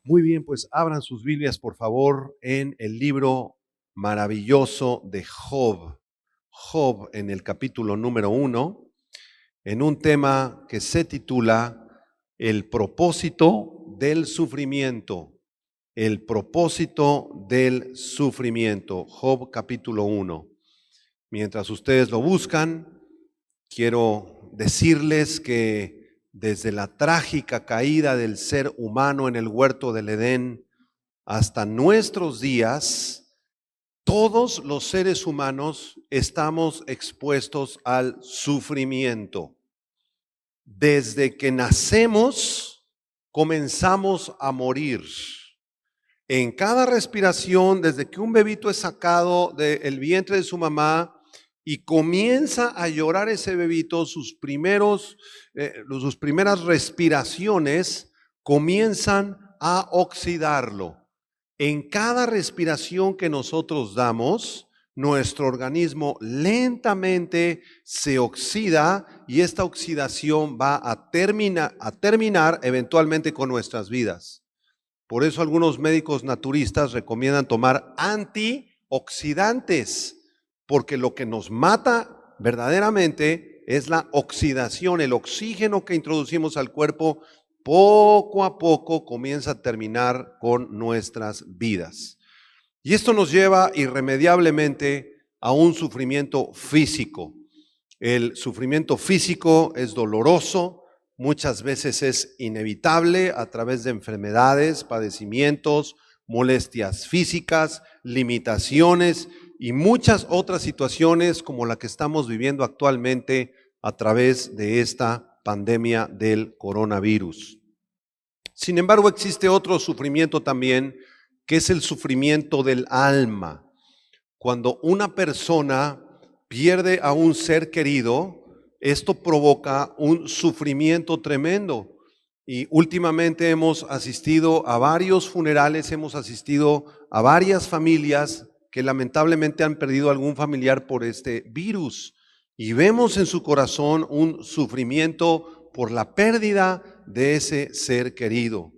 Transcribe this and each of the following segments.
Muy bien, pues abran sus Biblias, por favor, en el libro maravilloso de Job. Job en el capítulo número 1, en un tema que se titula El propósito del sufrimiento. El propósito del sufrimiento. Job capítulo 1. Mientras ustedes lo buscan, quiero decirles que desde la trágica caída del ser humano en el huerto del Edén hasta nuestros días, todos los seres humanos estamos expuestos al sufrimiento. Desde que nacemos, comenzamos a morir. En cada respiración, desde que un bebito es sacado del vientre de su mamá y comienza a llorar ese bebito, sus primeras respiraciones comienzan a oxidarlo. En cada respiración que nosotros damos, nuestro organismo lentamente se oxida y esta oxidación va a terminar eventualmente con nuestras vidas. Por eso algunos médicos naturistas recomiendan tomar antioxidantes, porque lo que nos mata verdaderamente es la oxidación. El oxígeno que introducimos al cuerpo poco a poco comienza a terminar con nuestras vidas. Y esto nos lleva irremediablemente a un sufrimiento físico. El sufrimiento físico es doloroso, muchas veces es inevitable a través de enfermedades, padecimientos, molestias físicas, limitaciones y muchas otras situaciones como la que estamos viviendo actualmente a través de esta pandemia del coronavirus. Sin embargo, existe otro sufrimiento también, que es el sufrimiento del alma. Cuando una persona pierde a un ser querido, esto provoca un sufrimiento tremendo. Y últimamente hemos asistido a varios funerales, hemos asistido a varias familias que lamentablemente han perdido algún familiar por este virus. Y vemos en su corazón un sufrimiento por la pérdida de ese ser querido.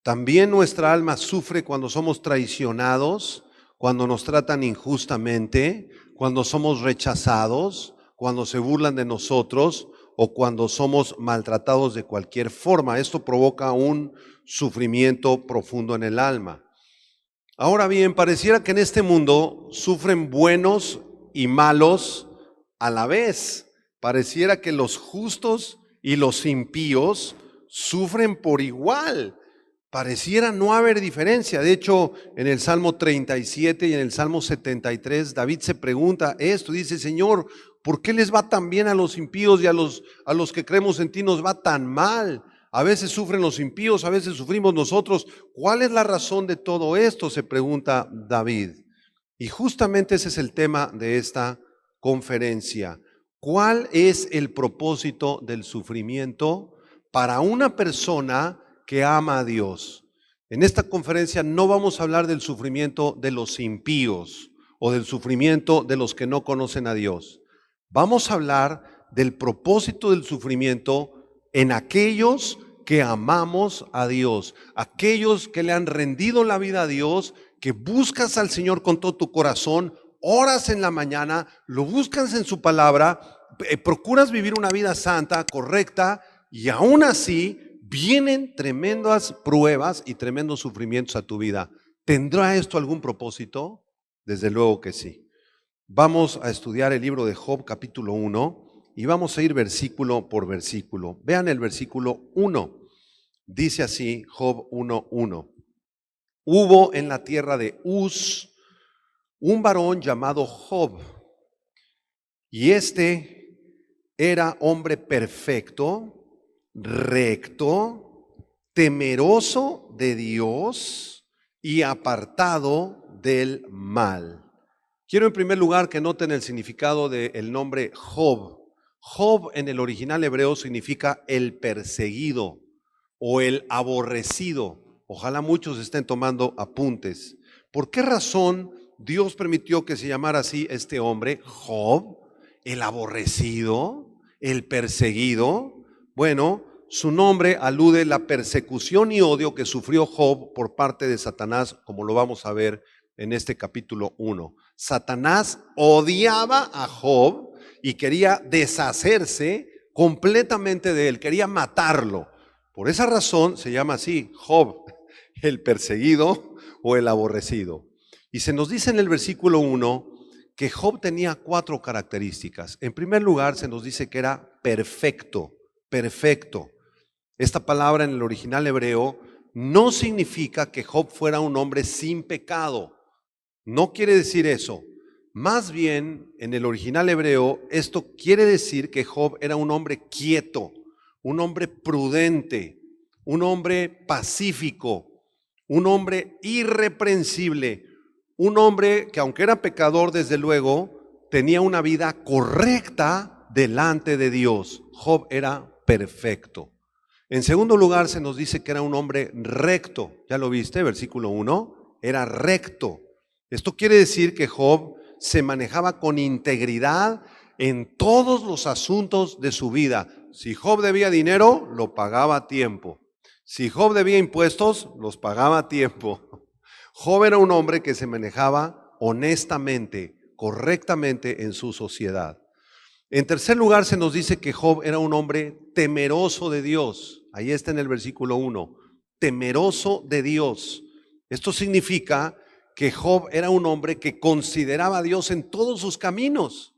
También nuestra alma sufre cuando somos traicionados, cuando nos tratan injustamente, cuando somos rechazados, cuando se burlan de nosotros o cuando somos maltratados de cualquier forma. Esto provoca un sufrimiento profundo en el alma. Ahora bien, pareciera que en este mundo sufren buenos y malos a la vez. Pareciera que los justos y los impíos sufren por igual. Pareciera no haber diferencia. De hecho, en el Salmo 37 y en el Salmo 73, David se pregunta esto. Dice, Señor, ¿por qué les va tan bien a los impíos y a los que creemos en ti nos va tan mal? A veces sufren los impíos, a veces sufrimos nosotros. ¿Cuál es la razón de todo esto? Se pregunta David. Y justamente ese es el tema de esta conferencia. ¿Cuál es el propósito del sufrimiento para una persona que ama a Dios? En esta conferencia no vamos a hablar del sufrimiento de los impíos o del sufrimiento de los que no conocen a Dios. Vamos a hablar del propósito del sufrimiento en aquellos que amamos a Dios, aquellos que le han rendido la vida a Dios, que buscas al Señor con todo tu corazón, oras en la mañana, lo buscas en su palabra, procuras vivir una vida santa, correcta, y aún así vienen tremendas pruebas y tremendos sufrimientos a tu vida. ¿Tendrá esto algún propósito? Desde luego que sí. Vamos a estudiar el libro de Job capítulo 1 y vamos a ir versículo por versículo. Vean el versículo 1. Dice así Job 1:1. Hubo en la tierra de Uz un varón llamado Job, y este era hombre perfecto, recto, temeroso de Dios y apartado del mal. Quiero en primer lugar que noten el significado del nombre Job. Job en el original hebreo significa el perseguido o el aborrecido. Ojalá muchos estén tomando apuntes. ¿Por qué razón Dios permitió que se llamara así este hombre, Job, el aborrecido, el perseguido? Bueno, su nombre alude a la persecución y odio que sufrió Job por parte de Satanás, como lo vamos a ver en este capítulo 1. Satanás odiaba a Job y quería deshacerse completamente de él, quería matarlo. Por esa razón se llama así, Job, el perseguido o el aborrecido. Y se nos dice en el versículo 1 que Job tenía 4 características. En primer lugar, se nos dice que era perfecto, perfecto. Esta palabra en el original hebreo no significa que Job fuera un hombre sin pecado. No quiere decir eso. Más bien, en el original hebreo, esto quiere decir que Job era un hombre quieto, un hombre prudente, un hombre pacífico, un hombre irreprensible, un hombre que aunque era pecador, desde luego, tenía una vida correcta delante de Dios. Job era perfecto. En segundo lugar, se nos dice que era un hombre recto. ¿Ya lo viste? Versículo 1. Era recto. Esto quiere decir que Job se manejaba con integridad en todos los asuntos de su vida. Si Job debía dinero, lo pagaba a tiempo. Si Job debía impuestos, los pagaba a tiempo. Job era un hombre que se manejaba honestamente, correctamente en su sociedad. En tercer lugar, se nos dice que Job era un hombre temeroso de Dios. Ahí está en el versículo 1. Temeroso de Dios. Esto significa que Job era un hombre que consideraba a Dios en todos sus caminos.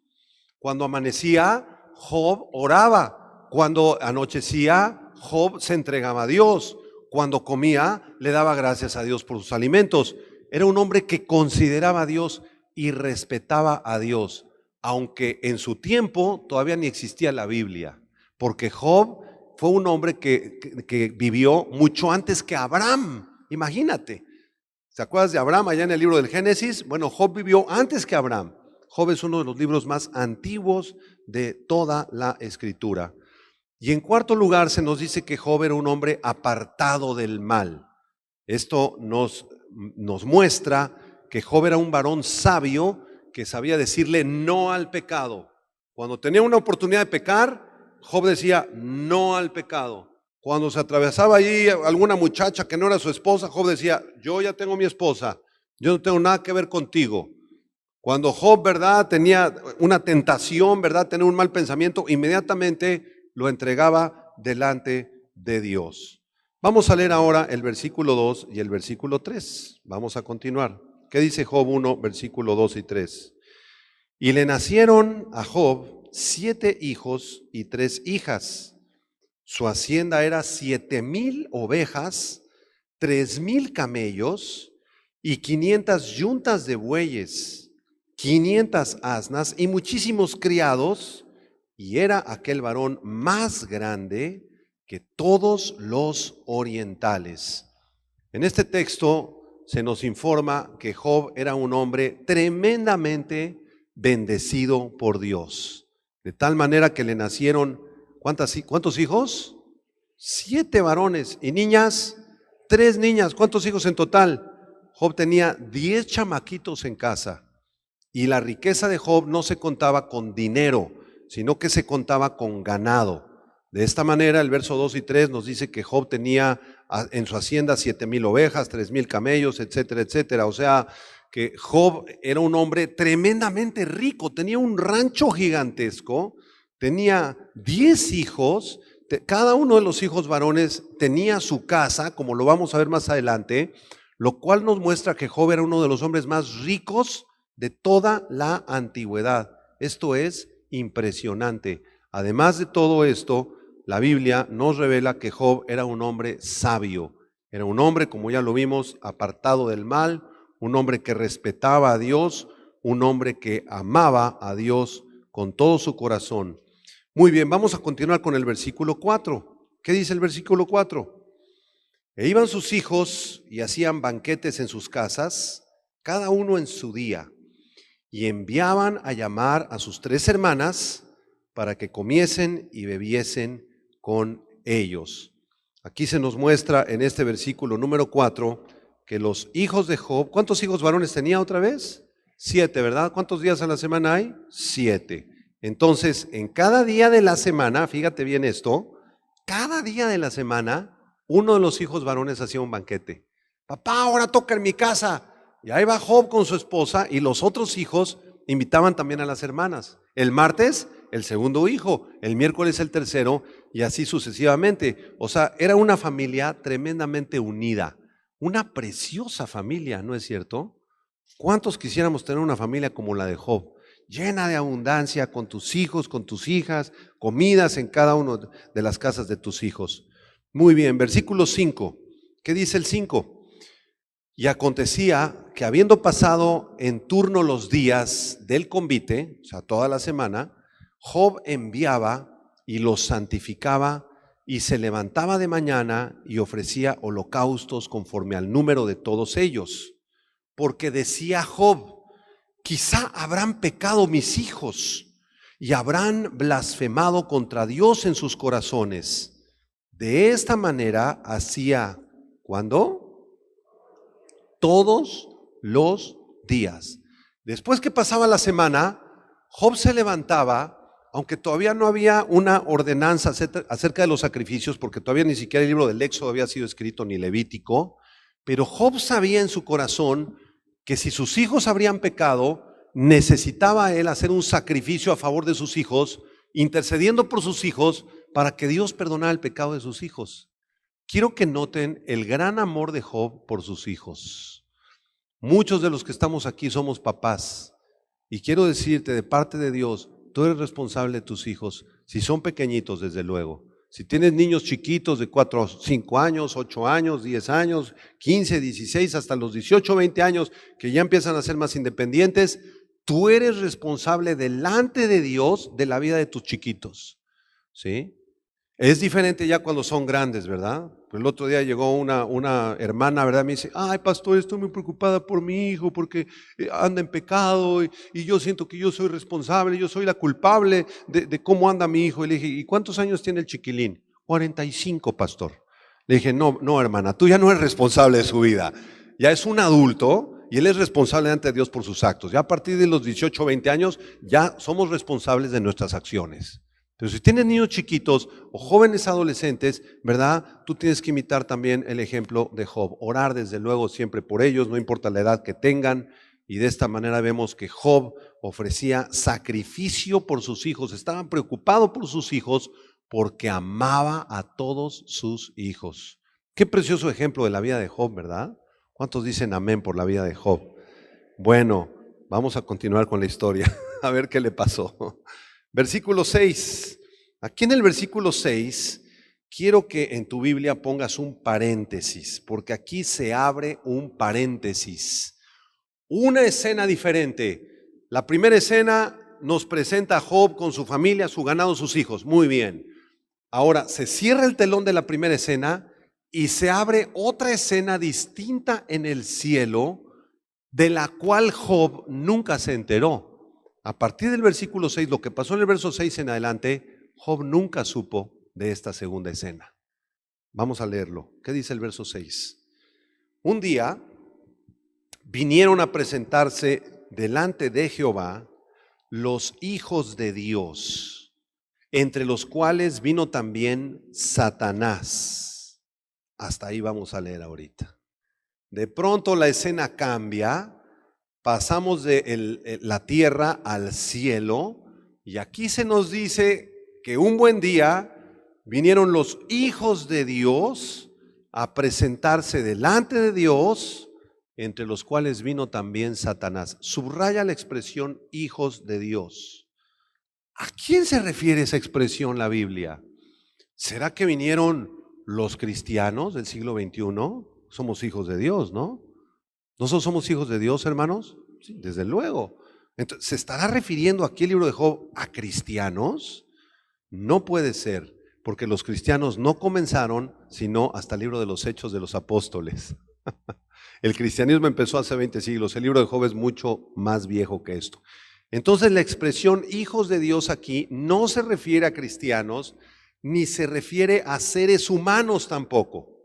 Cuando amanecía, Job oraba. Cuando anochecía, Job se entregaba a Dios. Cuando comía, le daba gracias a Dios por sus alimentos. Era un hombre que consideraba a Dios y respetaba a Dios, aunque en su tiempo todavía ni existía la Biblia, porque Job fue un hombre que vivió mucho antes que Abraham. Imagínate. ¿Se acuerdas de Abraham allá en el libro del Génesis? Bueno, Job vivió antes que Abraham. Job es uno de los libros más antiguos de toda la Escritura. Y en cuarto lugar se nos dice que Job era un hombre apartado del mal. Esto nos muestra que Job era un varón sabio que sabía decirle no al pecado. Cuando tenía una oportunidad de pecar, Job decía no al pecado. Cuando se atravesaba allí alguna muchacha que no era su esposa, Job decía, yo ya tengo mi esposa, yo no tengo nada que ver contigo. Cuando Job, ¿verdad?, tenía una tentación, ¿verdad?, tener un mal pensamiento, inmediatamente lo entregaba delante de Dios. Vamos a leer ahora el versículo 2 y el versículo 3. Vamos a continuar. ¿Qué dice Job 1, versículo 2 y 3? Y le nacieron a Job 7 hijos y 3 hijas. Su hacienda era 7,000 ovejas, 3,000 camellos y 500 yuntas de bueyes, 500 asnas y muchísimos criados, y era aquel varón más grande que todos los orientales. En este texto se nos informa que Job era un hombre tremendamente bendecido por Dios, de tal manera que le nacieron, ¿cuántos hijos? 7 varones y niñas, 3 niñas. ¿Cuántos hijos en total? Job tenía 10 chamaquitos en casa, y la riqueza de Job no se contaba con dinero, sino que se contaba con ganado. De esta manera, el verso 2 y 3 nos dice que Job tenía en su hacienda 7,000 ovejas, 3,000 camellos, etcétera, etcétera. O sea, que Job era un hombre tremendamente rico, tenía un rancho gigantesco, tenía 10 hijos, cada uno de los hijos varones tenía su casa, como lo vamos a ver más adelante, lo cual nos muestra que Job era uno de los hombres más ricos de toda la antigüedad. Esto es impresionante. Además de todo esto, la Biblia nos revela que Job era un hombre sabio, era un hombre, como ya lo vimos, apartado del mal, un hombre que respetaba a Dios, un hombre que amaba a Dios con todo su corazón. Muy bien, vamos a continuar con el versículo 4. ¿Qué dice el versículo 4? E iban sus hijos y hacían banquetes en sus casas, cada uno en su día, y enviaban a llamar a sus 3 hermanas para que comiesen y bebiesen con ellos. Aquí se nos muestra en este versículo número 4 que los hijos de Job, ¿cuántos hijos varones tenía otra vez? 7, ¿verdad? ¿Cuántos días a la semana hay? 7. Entonces, en cada día de la semana, fíjate bien esto, cada día de la semana, uno de los hijos varones hacía un banquete. Papá, ahora toca en mi casa. Y ahí va Job con su esposa y los otros hijos invitaban también a las hermanas. El martes, el segundo hijo, el miércoles el tercero y así sucesivamente. O sea, era una familia tremendamente unida, una preciosa familia, ¿no es cierto? ¿Cuántos quisiéramos tener una familia como la de Job? Llena de abundancia, con tus hijos, con tus hijas, comidas en cada una de las casas de tus hijos. Muy bien, versículo 5. ¿Qué dice el 5? Y acontecía que habiendo pasado en turno los días del convite, o sea, toda la semana, Job enviaba y los santificaba y se levantaba de mañana y ofrecía holocaustos conforme al número de todos ellos. Porque decía Job, quizá habrán pecado mis hijos y habrán blasfemado contra Dios en sus corazones. De esta manera hacía, ¿cuándo? Todos los días. Después que pasaba la semana, Job se levantaba, aunque todavía no había una ordenanza acerca de los sacrificios, porque todavía ni siquiera el libro del Éxodo había sido escrito ni Levítico, pero Job sabía en su corazón que si sus hijos habrían pecado, necesitaba él hacer un sacrificio a favor de sus hijos, intercediendo por sus hijos para que Dios perdonara el pecado de sus hijos. Quiero que noten el gran amor de Job por sus hijos. Muchos de los que estamos aquí somos papás y quiero decirte de parte de Dios, tú eres responsable de tus hijos, si son pequeñitos desde luego. Si tienes niños chiquitos de 4, 5 años, 8 años, 10 años, 15, 16, hasta los 18, 20 años, que ya empiezan a ser más independientes, tú eres responsable delante de Dios de la vida de tus chiquitos, ¿sí? Es diferente ya cuando son grandes, ¿verdad? El otro día llegó una hermana, ¿verdad? Me dice, ay, pastor, estoy muy preocupada por mi hijo porque anda en pecado y yo siento que yo soy responsable, yo soy la culpable de cómo anda mi hijo. Y le dije, ¿y cuántos años tiene el chiquilín? 45, pastor. Le dije, no, hermana, tú ya no eres responsable de su vida. Ya es un adulto y él es responsable ante Dios por sus actos. Ya a partir de los 18 o 20 años ya somos responsables de nuestras acciones. Pero si tienes niños chiquitos o jóvenes adolescentes, ¿verdad? Tú tienes que imitar también el ejemplo de Job. Orar desde luego siempre por ellos, no importa la edad que tengan. Y de esta manera vemos que Job ofrecía sacrificio por sus hijos. Estaba preocupado por sus hijos porque amaba a todos sus hijos. Qué precioso ejemplo de la vida de Job, ¿verdad? ¿Cuántos dicen amén por la vida de Job? Bueno, vamos a continuar con la historia, a ver qué le pasó. Versículo 6. Aquí en el versículo 6 quiero que en tu Biblia pongas un paréntesis, porque aquí se abre un paréntesis. Una escena diferente. La primera escena nos presenta a Job con su familia, su ganado, sus hijos. Muy bien. Ahora se cierra el telón de la primera escena y se abre otra escena distinta en el cielo, de la cual Job nunca se enteró. A partir del versículo 6, lo que pasó en el verso 6 en adelante, Job nunca supo de esta segunda escena. Vamos a leerlo. ¿Qué dice el verso 6? Un día vinieron a presentarse delante de Jehová los hijos de Dios, entre los cuales vino también Satanás. Hasta ahí vamos a leer ahorita. De pronto la escena cambia. Pasamos de la tierra al cielo y aquí se nos dice que un buen día vinieron los hijos de Dios a presentarse delante de Dios, entre los cuales vino también Satanás. Subraya la expresión hijos de Dios. ¿A quién se refiere esa expresión la Biblia? ¿Será que vinieron los cristianos del siglo XXI? Somos hijos de Dios, ¿no? ¿Nosotros somos hijos de Dios, hermanos? Sí, desde luego. Entonces, ¿se estará refiriendo aquí el libro de Job a cristianos? No puede ser, porque los cristianos no comenzaron sino hasta el libro de los Hechos de los Apóstoles. El cristianismo empezó hace 20 siglos, el libro de Job es mucho más viejo que esto. Entonces la expresión hijos de Dios aquí no se refiere a cristianos, ni se refiere a seres humanos tampoco.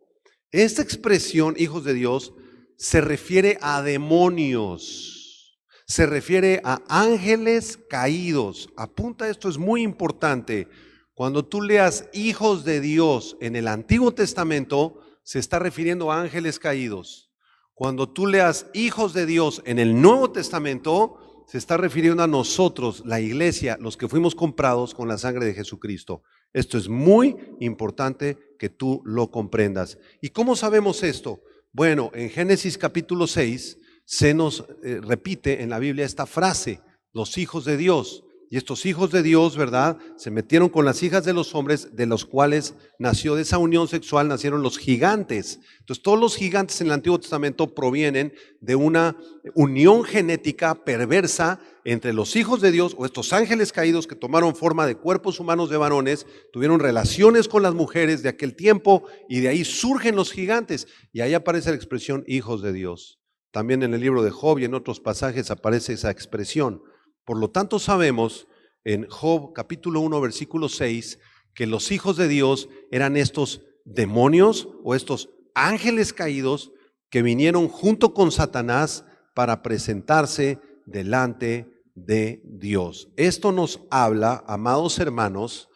Esta expresión, hijos de Dios, se refiere a demonios, se refiere a ángeles caídos. Apunta, esto es muy importante. Cuando tú leas hijos de Dios en el Antiguo Testamento, se está refiriendo a ángeles caídos. Cuando tú leas hijos de Dios en el Nuevo Testamento, se está refiriendo a nosotros, la iglesia, los que fuimos comprados con la sangre de Jesucristo. Esto es muy importante que tú lo comprendas. ¿Y cómo sabemos esto? Bueno, en Génesis capítulo 6 se nos repite en la Biblia esta frase, los hijos de Dios. Y estos hijos de Dios, ¿verdad?, se metieron con las hijas de los hombres, de los cuales nació de esa unión sexual, nacieron los gigantes. Entonces, todos los gigantes en el Antiguo Testamento provienen de una unión genética perversa entre los hijos de Dios o estos ángeles caídos que tomaron forma de cuerpos humanos de varones, tuvieron relaciones con las mujeres de aquel tiempo y de ahí surgen los gigantes. Y ahí aparece la expresión hijos de Dios. También en el libro de Job y en otros pasajes aparece esa expresión. Por lo tanto, sabemos en Job capítulo 1, versículo 6, que los hijos de Dios eran estos demonios o estos ángeles caídos que vinieron junto con Satanás para presentarse delante de Dios. Esto nos habla, amados hermanos,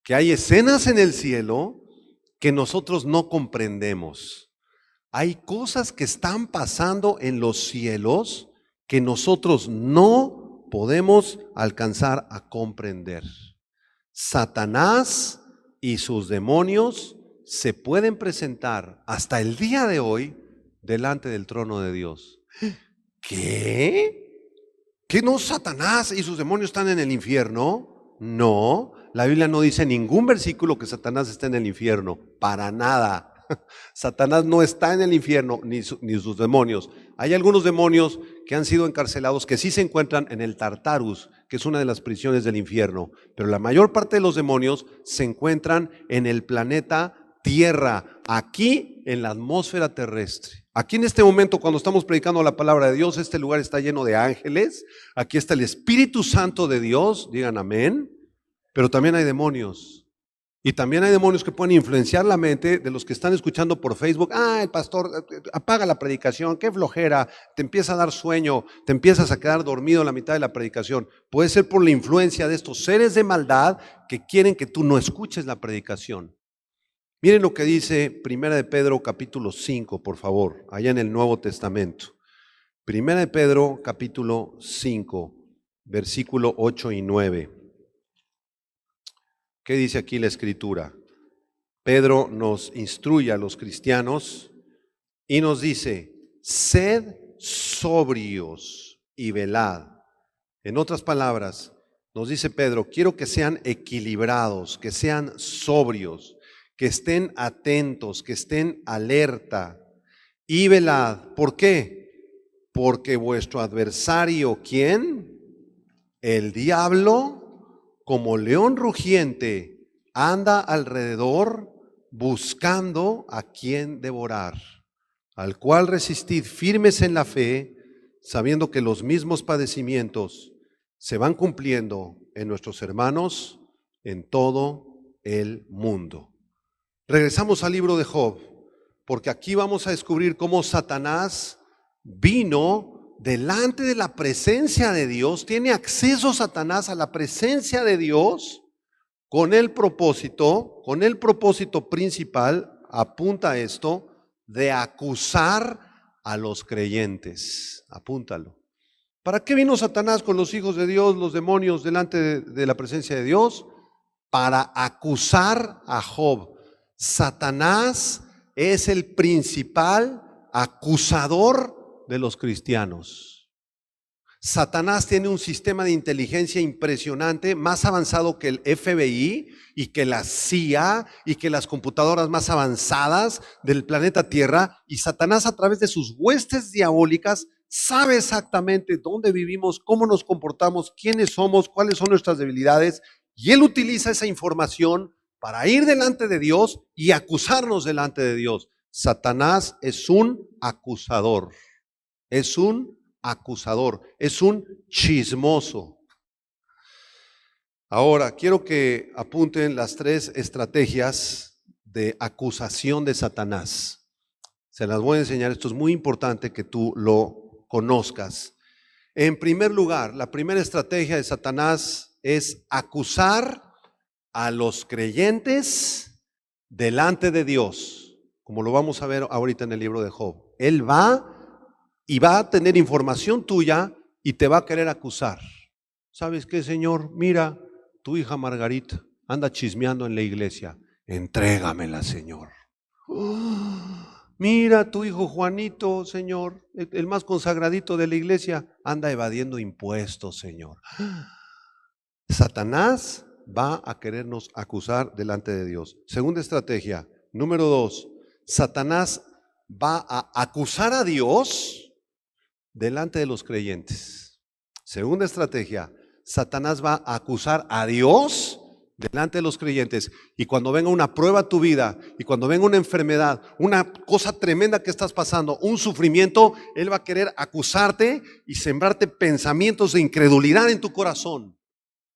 que hay escenas en el cielo que nosotros no comprendemos. Hay cosas que están pasando en los cielos que nosotros no podemos alcanzar a comprender. Satanás y sus demonios se pueden presentar hasta el día de hoy delante del trono de Dios. ¿Qué? ¿Que no Satanás y sus demonios están en el infierno? No, la Biblia no dice en ningún versículo que Satanás esté en el infierno, para nada. Satanás no está en el infierno ni sus demonios. Hay algunos demonios que han sido encarcelados que sí se encuentran en el Tartarus, que es una de las prisiones del infierno, pero la mayor parte de los demonios se encuentran en el planeta Tierra, aquí en la atmósfera terrestre. Aquí en este momento, cuando estamos predicando la palabra de Dios, este lugar está lleno de ángeles, aquí está el Espíritu Santo de Dios, digan amén, pero también hay demonios. Y también hay demonios que pueden influenciar la mente de los que están escuchando por Facebook. El pastor apaga la predicación, qué flojera, te empieza a dar sueño, te empiezas a quedar dormido en la mitad de la predicación. Puede ser por la influencia de estos seres de maldad que quieren que tú no escuches la predicación. Miren lo que dice 1 de Pedro capítulo 5, por favor, allá en el Nuevo Testamento. 1 de Pedro capítulo 5, versículo 8 y 9. ¿Qué dice aquí la Escritura? Pedro nos instruye a los cristianos y nos dice, sed sobrios y velad. En otras palabras, nos dice Pedro, quiero que sean equilibrados, que sean sobrios, que estén atentos, que estén alerta y velad. ¿Por qué? Porque vuestro adversario, ¿quién? El diablo, como león rugiente, anda alrededor buscando a quien devorar, al cual resistid firmes en la fe, sabiendo que los mismos padecimientos se van cumpliendo en nuestros hermanos en todo el mundo. Regresamos al libro de Job, porque aquí vamos a descubrir cómo Satanás vino delante de la presencia de Dios. Tiene acceso Satanás a la presencia de Dios con el propósito principal, apunta a esto, de acusar a los creyentes. Apúntalo. ¿Para qué vino Satanás con los hijos de Dios, los demonios, delante de la presencia de Dios? Para acusar a Job. Satanás es el principal acusador de los cristianos. Satanás tiene un sistema de inteligencia impresionante, más avanzado que el FBI y que la CIA y que las computadoras más avanzadas del planeta Tierra. Y Satanás, a través de sus huestes diabólicas, sabe exactamente dónde vivimos, cómo nos comportamos, quiénes somos, cuáles son nuestras debilidades. Y él utiliza esa información para ir delante de Dios y acusarnos delante de Dios. Satanás es un acusador. Es un acusador, es un chismoso. Ahora, quiero que apunten las 3 estrategias de acusación de Satanás. Se las voy a enseñar, esto es muy importante que tú lo conozcas. En primer lugar, la primera estrategia de Satanás es acusar a los creyentes delante de Dios, como lo vamos a ver ahorita en el libro de Job. Él va y va a tener información tuya y te va a querer acusar. ¿Sabes qué, Señor? Mira, tu hija Margarita anda chismeando en la iglesia. Entrégamela, Señor. Mira, tu hijo Juanito, Señor, el más consagradito de la iglesia, anda evadiendo impuestos, Señor. Satanás va a querernos acusar delante de Dios. Segunda estrategia. Número 2, Satanás va a acusar a Dios delante de los creyentes. Segunda estrategia, Satanás va a acusar a Dios delante de los creyentes. Y cuando venga una prueba a tu vida, y cuando venga una enfermedad, una cosa tremenda que estás pasando, un sufrimiento, él va a querer acusarte y sembrarte pensamientos de incredulidad en tu corazón.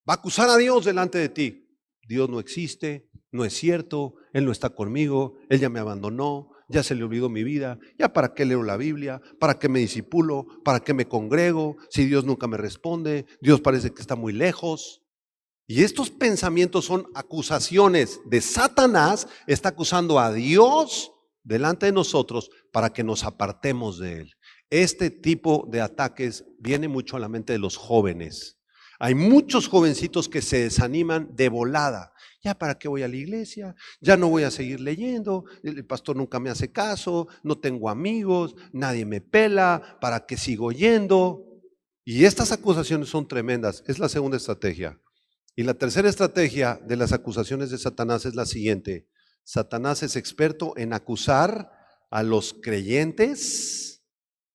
Va a acusar a Dios delante de ti. Dios no existe, no es cierto, Él no está conmigo, Él ya me abandonó, ya se le olvidó mi vida, ya para qué leo la Biblia, para qué me discipulo, para qué me congrego, si Dios nunca me responde, Dios parece que está muy lejos. Y estos pensamientos son acusaciones de Satanás, está acusando a Dios delante de nosotros para que nos apartemos de Él. Este tipo de ataques viene mucho a la mente de los jóvenes. Hay muchos jovencitos que se desaniman de volada. Ya para qué voy a la iglesia, ya no voy a seguir leyendo, el pastor nunca me hace caso, no tengo amigos, nadie me pela, ¿para qué sigo yendo? Y estas acusaciones son tremendas, es la segunda estrategia. Y la tercera estrategia de las acusaciones de Satanás es la siguiente. Satanás es experto en acusar a los creyentes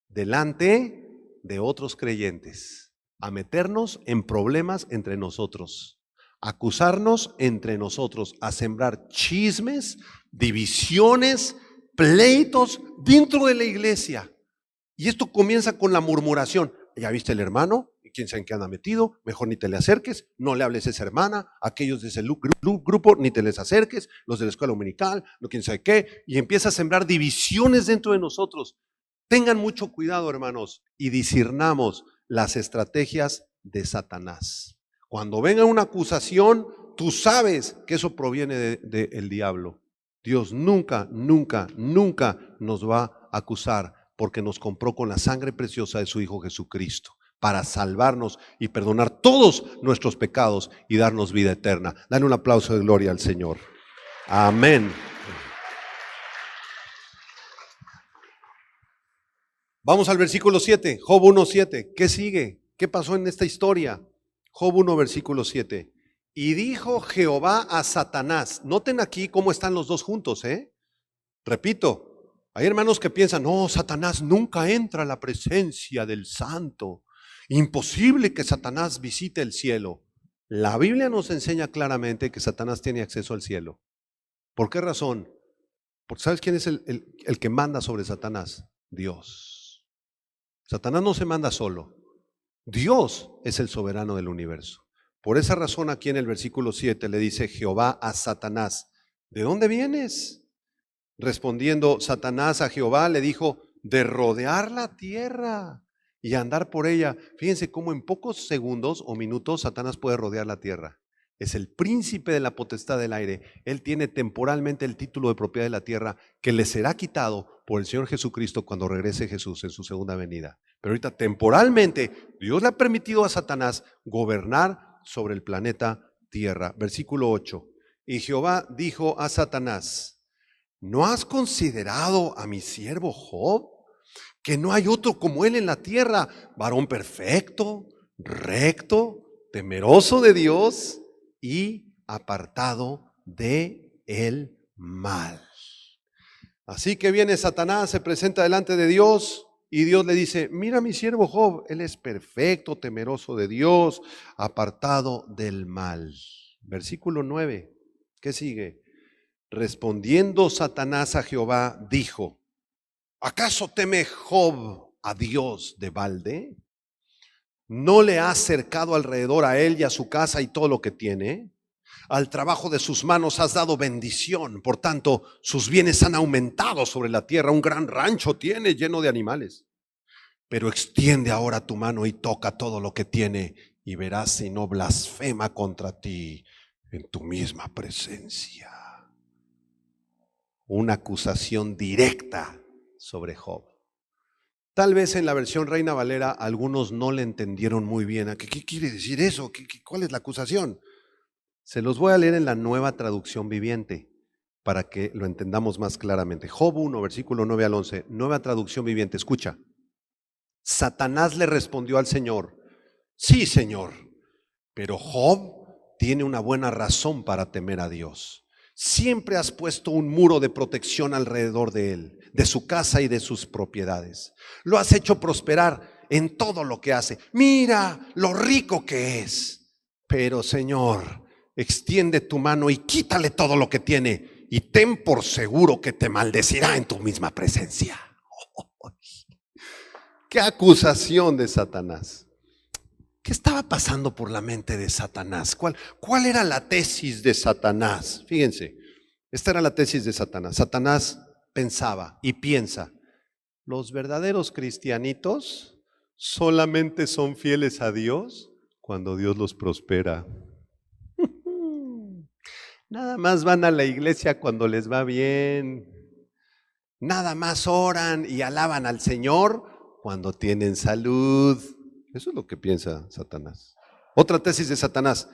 delante de otros creyentes, a meternos en problemas entre nosotros, acusarnos entre nosotros, a sembrar chismes, divisiones, pleitos dentro de la iglesia. Y esto comienza con la murmuración. ¿Ya viste el hermano? ¿Quién sabe en qué anda metido? Mejor ni te le acerques, no le hables a esa hermana, aquellos de ese grupo ni te les acerques, los de la escuela dominical, no quién sabe qué, y empieza a sembrar divisiones dentro de nosotros. Tengan mucho cuidado, hermanos, y discernamos las estrategias de Satanás. Cuando venga una acusación, tú sabes que eso proviene del diablo. Dios nunca, nunca, nunca nos va a acusar porque nos compró con la sangre preciosa de su Hijo Jesucristo para salvarnos y perdonar todos nuestros pecados y darnos vida eterna. Dale un aplauso de gloria al Señor. Amén. Vamos al versículo 7, Job 1:7. ¿Qué sigue? ¿Qué pasó en esta historia? Job 1, versículo 7. Y dijo Jehová a Satanás. Noten aquí cómo están los dos juntos, Repito, hay hermanos que piensan, no, Satanás nunca entra a la presencia del santo. Imposible que Satanás visite el cielo. La Biblia nos enseña claramente que Satanás tiene acceso al cielo. ¿Por qué razón? Porque ¿sabes quién es el que manda sobre Satanás? Dios. Satanás no se manda solo. Dios es el soberano del universo. Por esa razón aquí en el versículo 7 le dice Jehová a Satanás, ¿de dónde vienes? Respondiendo Satanás a Jehová le dijo, de rodear la tierra y andar por ella. Fíjense cómo en pocos segundos o minutos Satanás puede rodear la tierra. Es el príncipe de la potestad del aire. Él tiene temporalmente el título de propiedad de la tierra que le será quitado por el Señor Jesucristo cuando regrese Jesús en su segunda venida. Pero ahorita temporalmente Dios le ha permitido a Satanás gobernar sobre el planeta Tierra. Versículo 8. Y Jehová dijo a Satanás, ¿no has considerado a mi siervo Job? Que no hay otro como él en la tierra, varón perfecto, recto, temeroso de Dios y apartado de el mal. Así que viene Satanás, se presenta delante de Dios y Dios le dice, mira mi siervo Job, él es perfecto, temeroso de Dios, apartado del mal. Versículo 9, ¿qué sigue? Respondiendo Satanás a Jehová, dijo, ¿acaso teme Job a Dios de balde? ¿No le has cercado alrededor a él y a su casa y todo lo que tiene? Al trabajo de sus manos has dado bendición, por tanto, sus bienes han aumentado sobre la tierra, un gran rancho tiene lleno de animales. Pero extiende ahora tu mano y toca todo lo que tiene y verás si no blasfema contra ti en tu misma presencia. Una acusación directa sobre Job. Tal vez en la versión Reina Valera algunos no le entendieron muy bien. ¿Qué quiere decir eso? ¿Cuál es la acusación? Se los voy a leer en la Nueva Traducción Viviente para que lo entendamos más claramente. Job 1, versículo 9 al 11, Nueva Traducción Viviente. Escucha. Satanás le respondió al Señor: sí, Señor, pero Job tiene una buena razón para temer a Dios. Siempre has puesto un muro de protección alrededor de él, de su casa y de sus propiedades. Lo has hecho prosperar en todo lo que hace. Mira lo rico que es. Pero, Señor, extiende tu mano y quítale todo lo que tiene, y ten por seguro que te maldecirá en tu misma presencia. ¡Qué acusación de Satanás! ¿Qué estaba pasando por la mente de Satanás? ¿Cuál era la tesis de Satanás? Fíjense, esta era la tesis de Satanás. Satanás pensaba y piensa: los verdaderos cristianitos solamente son fieles a Dios cuando Dios los prospera. Nada más van a la iglesia cuando les va bien. Nada más oran y alaban al Señor cuando tienen salud. Eso es lo que piensa Satanás. Otra tesis de Satanás: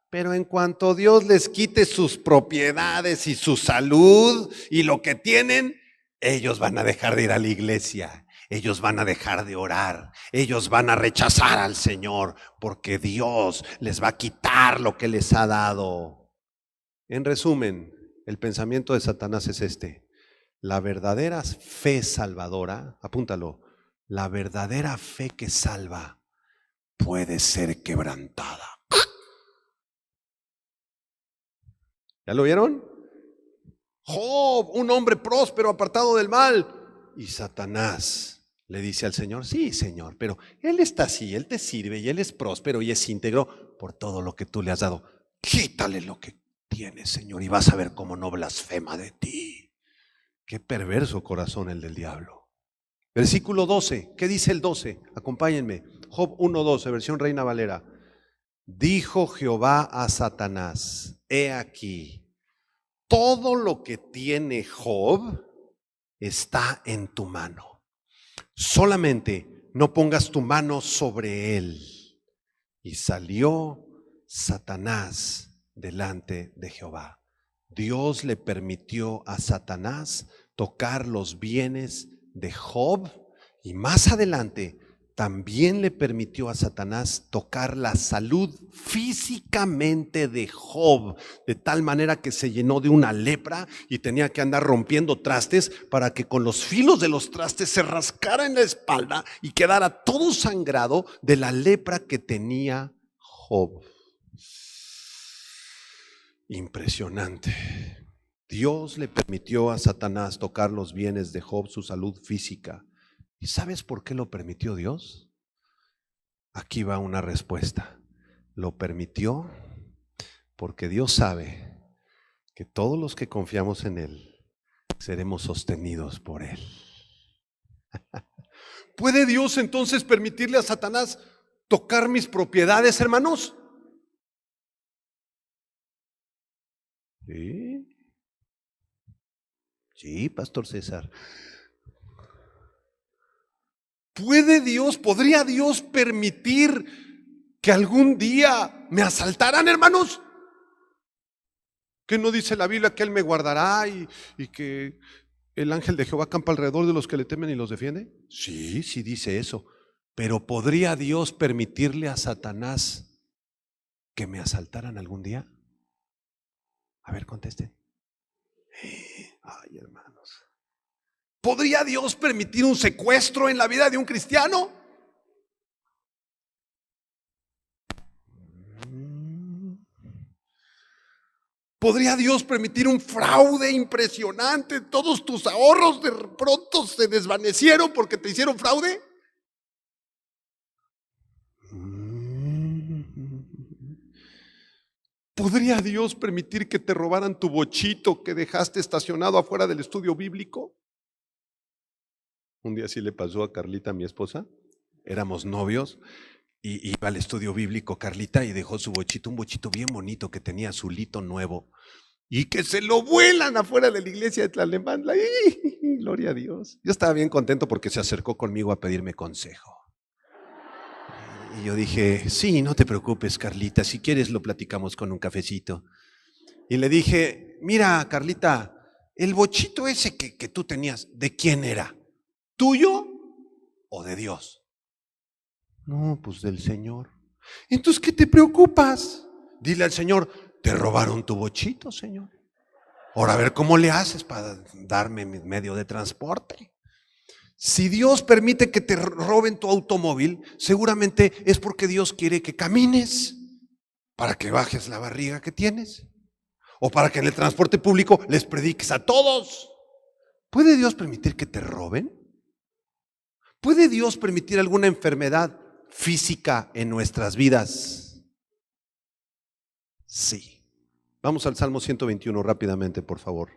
pero en cuanto Dios les quite sus propiedades y su salud y lo que tienen, ellos van a dejar de ir a la iglesia, ellos van a dejar de orar, ellos van a rechazar al Señor porque Dios les va a quitar lo que les ha dado. En resumen, el pensamiento de Satanás es este: la verdadera fe salvadora, apúntalo, la verdadera fe que salva puede ser quebrantada. ¿Ya lo vieron? Job, un hombre próspero, apartado del mal. Y Satanás le dice al Señor: sí, Señor, pero él está así, él te sirve y él es próspero y es íntegro por todo lo que tú le has dado. Quítale lo que tienes, Señor, y vas a ver cómo no blasfema de ti. Qué perverso corazón el del diablo. Versículo 12, ¿qué dice el 12? Acompáñenme. Job 1:12, versión Reina Valera. Dijo Jehová a Satanás: he aquí, todo lo que tiene Job está en tu mano. Solamente no pongas tu mano sobre él. Y salió Satanás delante de Jehová. Dios le permitió a Satanás tocar los bienes de Job, y más adelante también le permitió a Satanás tocar la salud físicamente de Job, de tal manera que se llenó de una lepra y tenía que andar rompiendo trastes para que con los filos de los trastes se rascara en la espalda y quedara todo sangrado de la lepra que tenía Job. Impresionante. Dios le permitió a Satanás tocar los bienes de Job, su salud física. ¿Y sabes por qué lo permitió Dios? Aquí va una respuesta. Lo permitió porque Dios sabe que todos los que confiamos en Él seremos sostenidos por Él. ¿Puede Dios entonces permitirle a Satanás tocar mis propiedades, hermanos? Sí. Sí, Pastor César. ¿Podría Dios permitir que algún día me asaltaran, hermanos? ¿Qué no dice la Biblia que Él me guardará y que el ángel de Jehová campa alrededor de los que le temen y los defiende? Sí, sí dice eso. Pero ¿podría Dios permitirle a Satanás que me asaltaran algún día? A ver, conteste. Ay, hermanos. ¿Podría Dios permitir un secuestro en la vida de un cristiano? ¿Podría Dios permitir un fraude impresionante? ¿Todos tus ahorros de pronto se desvanecieron porque te hicieron fraude? ¿Podría Dios permitir que te robaran tu bochito que dejaste estacionado afuera del estudio bíblico? Un día sí le pasó a Carlita, mi esposa. Éramos novios Y iba al estudio bíblico Carlita y dejó su bochito, un bochito bien bonito que tenía azulito nuevo. Y que se lo vuelan afuera de la iglesia de Tlalnepantla. ¡Ih! Gloria a Dios. Yo estaba bien contento porque se acercó conmigo a pedirme consejo. Y yo dije, sí, no te preocupes, Carlita, si quieres lo platicamos con un cafecito. Y le dije, mira, Carlita, el bochito ese que tú tenías, ¿de quién era? ¿Tuyo o de Dios? No, pues del Señor. Entonces, ¿qué te preocupas? Dile al Señor, te robaron tu bochito, Señor. Ahora a ver cómo le haces para darme mi medio de transporte. Si Dios permite que te roben tu automóvil, seguramente es porque Dios quiere que camines para que bajes la barriga que tienes. O para que en el transporte público les prediques a todos. ¿Puede Dios permitir que te roben? ¿Puede Dios permitir alguna enfermedad física en nuestras vidas? Sí. Vamos al Salmo 121 rápidamente, por favor.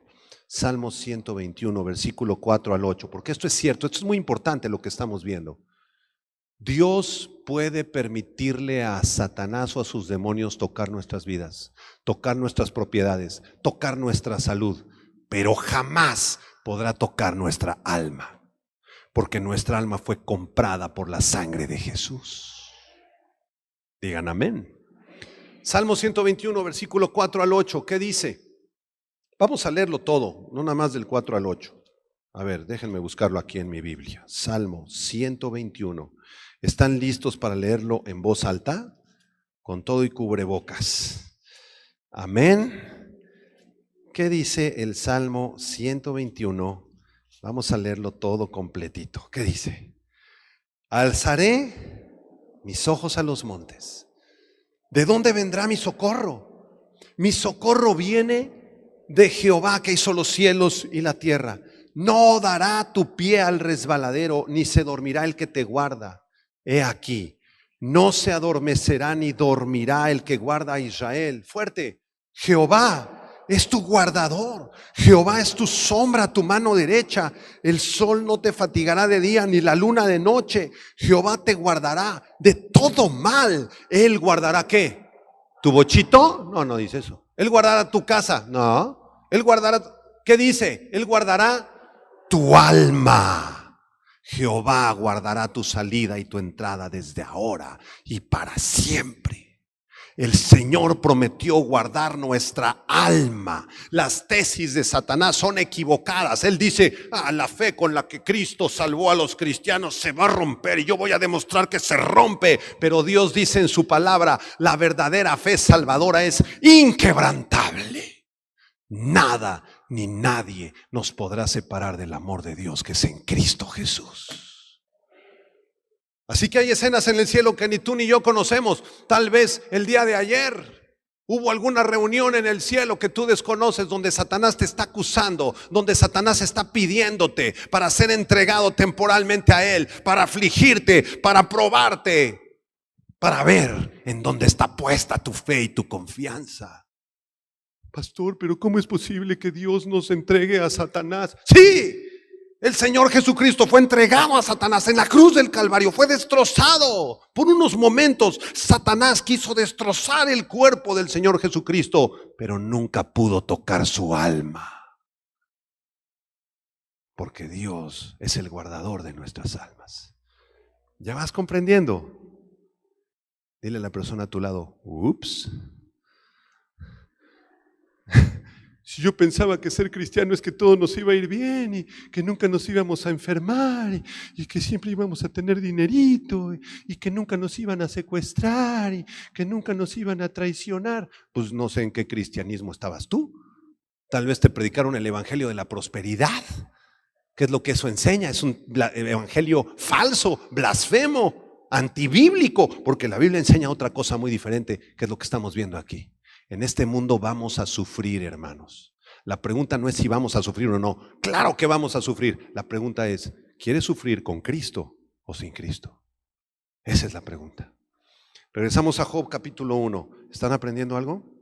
Salmo 121, versículo 4 al 8, porque esto es cierto, esto es muy importante lo que estamos viendo. Dios puede permitirle a Satanás o a sus demonios tocar nuestras vidas, tocar nuestras propiedades, tocar nuestra salud, pero jamás podrá tocar nuestra alma, porque nuestra alma fue comprada por la sangre de Jesús. Digan amén. Salmo 121, versículo 4 al 8, ¿qué dice? Vamos a leerlo todo, no nada más del 4 al 8. A ver, déjenme buscarlo aquí en mi Biblia. Salmo 121. ¿Están listos para leerlo en voz alta? Con todo y cubrebocas. Amén. ¿Qué dice el Salmo 121? Vamos a leerlo todo completito. ¿Qué dice? Alzaré mis ojos a los montes. ¿De dónde vendrá mi socorro? Mi socorro viene de Jehová, que hizo los cielos y la tierra. No dará tu pie al resbaladero, ni se dormirá el que te guarda. He aquí, no se adormecerá ni dormirá el que guarda a Israel. Fuerte, Jehová es tu guardador, Jehová es tu sombra, tu mano derecha. El sol no te fatigará de día, ni la luna de noche. Jehová te guardará de todo mal. Él guardará ¿qué? ¿Tu bochito? No, no dice eso. Él guardará tu casa. No. Él guardará, ¿qué dice? Él guardará tu alma. Jehová guardará tu salida y tu entrada desde ahora y para siempre. El Señor prometió guardar nuestra alma. Las tesis de Satanás son equivocadas. Él dice, la fe con la que Cristo salvó a los cristianos se va a romper y yo voy a demostrar que se rompe. Pero Dios dice en su palabra, la verdadera fe salvadora es inquebrantable. Nada ni nadie nos podrá separar del amor de Dios que es en Cristo Jesús. Así que hay escenas en el cielo que ni tú ni yo conocemos. Tal vez el día de ayer hubo alguna reunión en el cielo que tú desconoces, donde Satanás te está acusando, donde Satanás está pidiéndote para ser entregado temporalmente a él, para afligirte, para probarte, para ver en dónde está puesta tu fe y tu confianza. Pastor, pero ¿cómo es posible que Dios nos entregue a Satanás? Sí. El Señor Jesucristo fue entregado a Satanás en la cruz del Calvario, fue destrozado por unos momentos. Satanás quiso destrozar el cuerpo del Señor Jesucristo, pero nunca pudo tocar su alma, porque Dios es el guardador de nuestras almas. ¿Ya vas comprendiendo? Dile a la persona a tu lado, ups. Si yo pensaba que ser cristiano es que todo nos iba a ir bien y que nunca nos íbamos a enfermar y que siempre íbamos a tener dinerito y que nunca nos iban a secuestrar y que nunca nos iban a traicionar, pues no sé en qué cristianismo estabas tú. Tal vez te predicaron el evangelio de la prosperidad. ¿Qué es lo que eso enseña? Es un evangelio falso, blasfemo, antibíblico, porque la Biblia enseña otra cosa muy diferente, que es lo que estamos viendo aquí. En este mundo vamos a sufrir, hermanos. La pregunta no es si vamos a sufrir o no. Claro que vamos a sufrir. La pregunta es, ¿quieres sufrir con Cristo o sin Cristo? Esa es la pregunta. Regresamos a Job capítulo 1. ¿Están aprendiendo algo?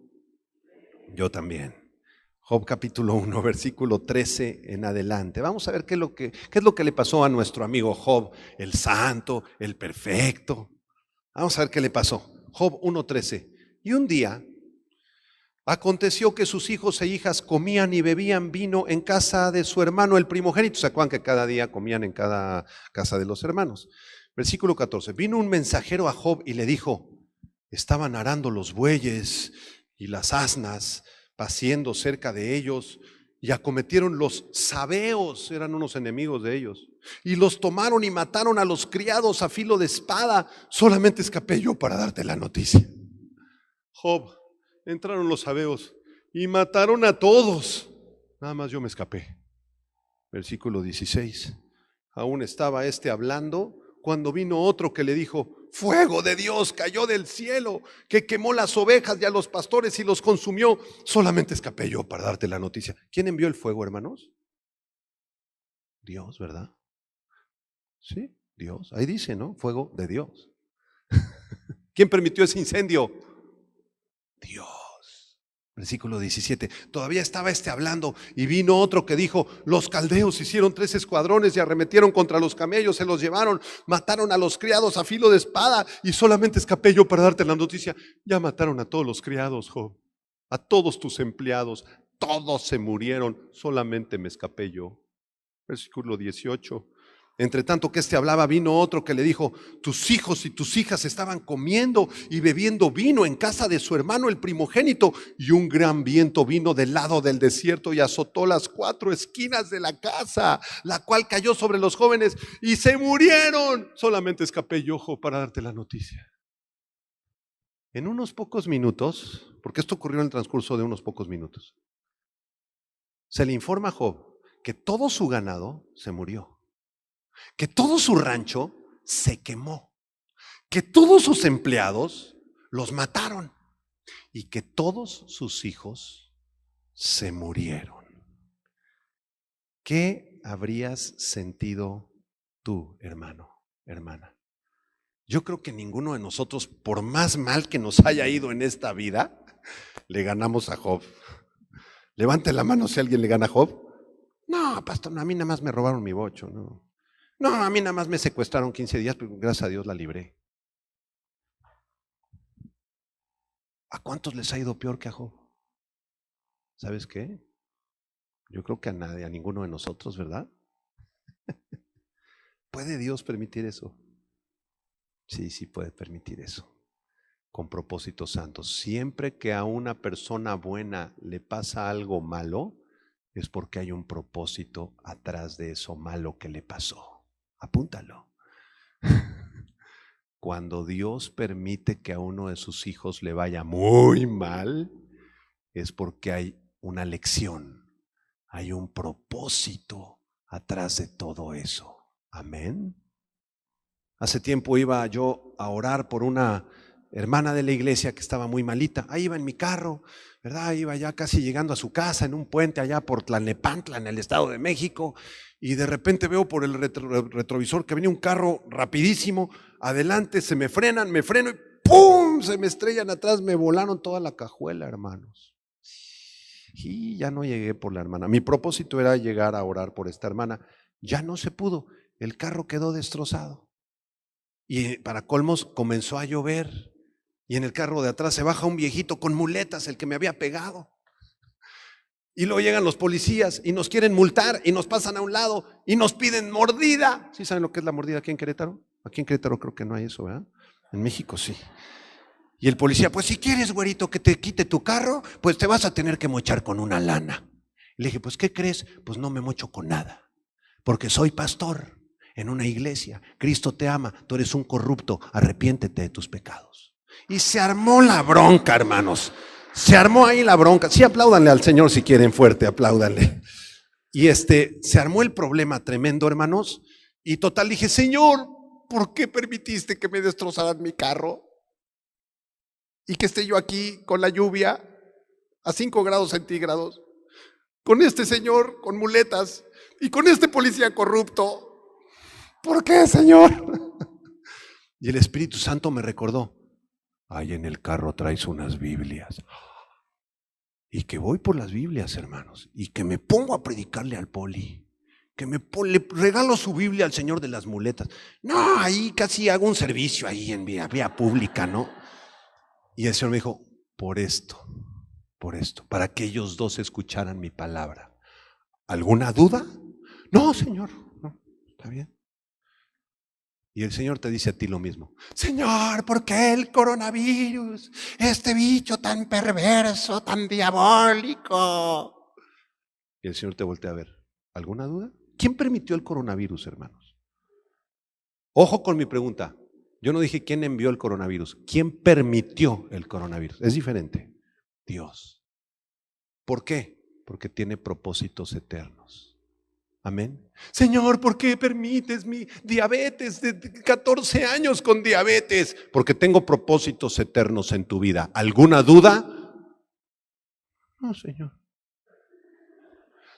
Yo también. Job capítulo 1, versículo 13 en adelante. Vamos a ver qué es lo que le pasó a nuestro amigo Job, el santo, el perfecto. Vamos a ver qué le pasó. Job 1:13. Y un día aconteció que sus hijos e hijas comían y bebían vino en casa de su hermano el primogénito. ¿Se acuerdan que cada día comían en cada casa de los hermanos? Versículo 14. Vino un mensajero a Job y le dijo: estaban arando los bueyes y las asnas, paciendo cerca de ellos, y acometieron los sabeos, eran unos enemigos de ellos, y los tomaron y mataron a los criados a filo de espada. Solamente escapé yo para darte la noticia. Job, entraron los sabeos y mataron a todos. Nada más yo me escapé. Versículo 16. Aún estaba hablando cuando vino otro que le dijo: fuego de Dios cayó del cielo, que quemó las ovejas y a los pastores y los consumió. Solamente escapé yo para darte la noticia. ¿Quién envió el fuego, hermanos? Dios, ¿verdad? Sí, Dios. Ahí dice, ¿no? Fuego de Dios. ¿Quién permitió ese incendio? Dios. Versículo 17. Todavía estaba hablando y vino otro que dijo: los caldeos hicieron 3 escuadrones y arremetieron contra los camellos, se los llevaron, mataron a los criados a filo de espada, y solamente escapé yo para darte la noticia. Ya mataron a todos los criados, Job, a todos tus empleados, todos se murieron, solamente me escapé yo. Versículo 18. Entre tanto que hablaba, vino otro que le dijo: tus hijos y tus hijas estaban comiendo y bebiendo vino en casa de su hermano el primogénito, y un gran viento vino del lado del desierto y azotó las 4 esquinas de la casa, la cual cayó sobre los jóvenes y se murieron. Solamente escapé yo, Job, para darte la noticia. En unos pocos minutos, porque esto ocurrió en el transcurso de unos pocos minutos, se le informa a Job que todo su ganado se murió, que todo su rancho se quemó, que todos sus empleados los mataron y que todos sus hijos se murieron. ¿Qué habrías sentido tú, hermano, hermana? Yo creo que ninguno de nosotros, por más mal que nos haya ido en esta vida, le ganamos a Job. Levante la mano si alguien le gana a Job. No, pastor, a mí nada más me robaron mi bocho, no. No, a mí nada más me secuestraron 15 días, pero gracias a Dios la libré. ¿A cuántos les ha ido peor que a Job? ¿Sabes qué? Yo creo que a nadie, a ninguno de nosotros, ¿verdad? ¿Puede Dios permitir eso? Sí, sí puede permitir eso. Con propósitos santos. Siempre que a una persona buena le pasa algo malo, es porque hay un propósito atrás de eso malo que le pasó. Apúntalo. Cuando Dios permite que a uno de sus hijos le vaya muy mal, es porque hay una lección, hay un propósito atrás de todo eso. Amén. Hace tiempo iba yo a orar por una hermana de la iglesia que estaba muy malita. Ahí iba en mi carro, ¿verdad? Iba ya casi llegando a su casa en un puente allá por Tlalnepantla, en el Estado de México, y de repente veo por el retrovisor que venía un carro rapidísimo, adelante, me freno y ¡pum! Se me estrellan atrás, me volaron toda la cajuela, hermanos. Y ya no llegué por la hermana. Mi propósito era llegar a orar por esta hermana. Ya no se pudo, el carro quedó destrozado. Y para colmos comenzó a llover, y en el carro de atrás se baja un viejito con muletas, el que me había pegado. Y luego llegan los policías y nos quieren multar y nos pasan a un lado y nos piden mordida. ¿Sí saben lo que es la mordida aquí en Querétaro? Aquí en Querétaro creo que no hay eso, ¿verdad? En México sí. Y el policía: pues si quieres, güerito, que te quite tu carro, pues te vas a tener que mochar con una lana. Le dije: pues ¿qué crees? Pues no me mocho con nada, porque soy pastor en una iglesia. Cristo te ama, tú eres un corrupto, arrepiéntete de tus pecados. Y se armó la bronca, hermanos. Se armó ahí la bronca. Sí, apláudanle al Señor si quieren fuerte, apláudanle. Y se armó el problema tremendo, hermanos. Y total dije: Señor, ¿por qué permitiste que me destrozaran mi carro? Y que esté yo aquí con la lluvia a 5 grados centígrados, con este señor con muletas y con este policía corrupto. ¿Por qué, Señor? Y el Espíritu Santo me recordó: ahí en el carro traes unas Biblias. Y que voy por las Biblias, hermanos, y que me pongo a predicarle al poli. que le regalo su Biblia al señor de las muletas. No, ahí casi hago un servicio ahí en vía pública, ¿no? Y el Señor me dijo, por esto, para que ellos dos escucharan mi palabra. ¿Alguna duda? No, Señor, no, está bien. Y el Señor te dice a ti lo mismo. Señor, ¿por qué el coronavirus? Este bicho tan perverso, tan diabólico. Y el Señor te voltea a ver. ¿Alguna duda? ¿Quién permitió el coronavirus, hermanos? Ojo con mi pregunta. Yo no dije quién envió el coronavirus. ¿Quién permitió el coronavirus? Es diferente. Dios. ¿Por qué? Porque tiene propósitos eternos. Amén. Señor, ¿por qué permites mi diabetes de 14 años con diabetes? Porque tengo propósitos eternos en tu vida. ¿Alguna duda? No, Señor.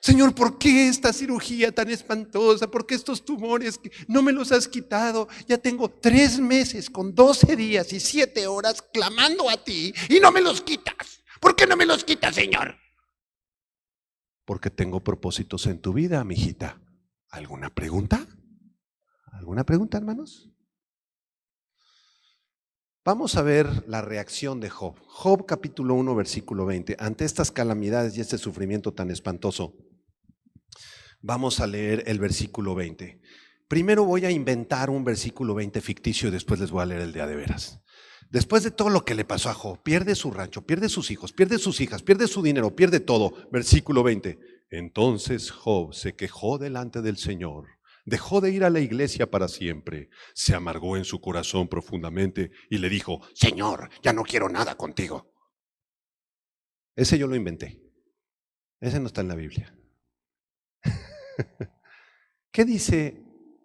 Señor, ¿por qué esta cirugía tan espantosa? ¿Por qué estos tumores que no me los has quitado? Ya tengo 3 meses con 12 días y 7 horas clamando a ti y no me los quitas. ¿Por qué no me los quitas, Señor? Porque tengo propósitos en tu vida, mijita. ¿Alguna pregunta? ¿Alguna pregunta, hermanos? Vamos a ver la reacción de Job. Job capítulo 1, versículo 20. Ante estas calamidades y este sufrimiento tan espantoso, vamos a leer el versículo 20. Primero voy a inventar un versículo 20 ficticio y después les voy a leer el de veras. Después de todo lo que le pasó a Job, pierde su rancho, pierde sus hijos, pierde sus hijas, pierde su dinero, pierde todo. Versículo 20. Entonces Job se quejó delante del Señor, dejó de ir a la iglesia para siempre, se amargó en su corazón profundamente y le dijo, Señor, ya no quiero nada contigo. Ese yo lo inventé. Ese no está en la Biblia. ¿Qué dice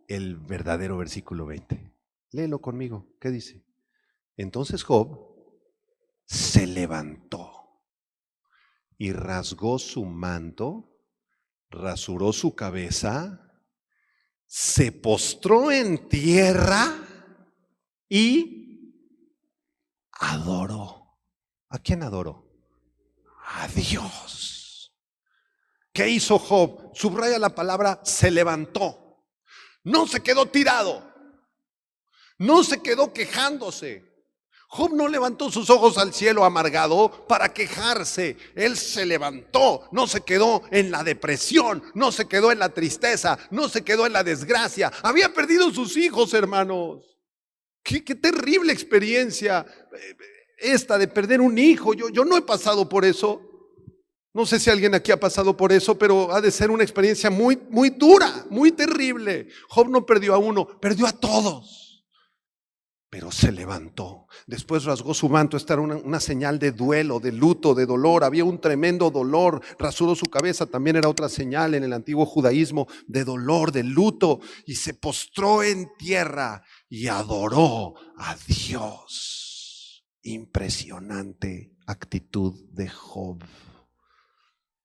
el verdadero versículo 20? Léelo conmigo. ¿Qué dice? Entonces Job se levantó y rasgó su manto, rasuró su cabeza, se postró en tierra y adoró. ¿A quién adoró? A Dios. ¿Qué hizo Job? Subraya la palabra se levantó. No se quedó tirado. No se quedó quejándose. Job no levantó sus ojos al cielo amargado para quejarse. Él se levantó, no se quedó en la depresión, no se quedó en la tristeza, no se quedó en la desgracia. Había perdido sus hijos, hermanos. Qué terrible experiencia esta de perder un hijo. Yo no he pasado por eso. No sé si alguien aquí ha pasado por eso, pero ha de ser una experiencia muy, muy dura, muy terrible. Job no perdió a uno, perdió a todos. Pero se levantó, después rasgó su manto. Esta era una señal de duelo, de luto, de dolor. Había un tremendo dolor. Rasuró su cabeza, también era otra señal en el antiguo judaísmo de dolor, de luto. Y se postró en tierra y adoró a Dios. Impresionante actitud de Job.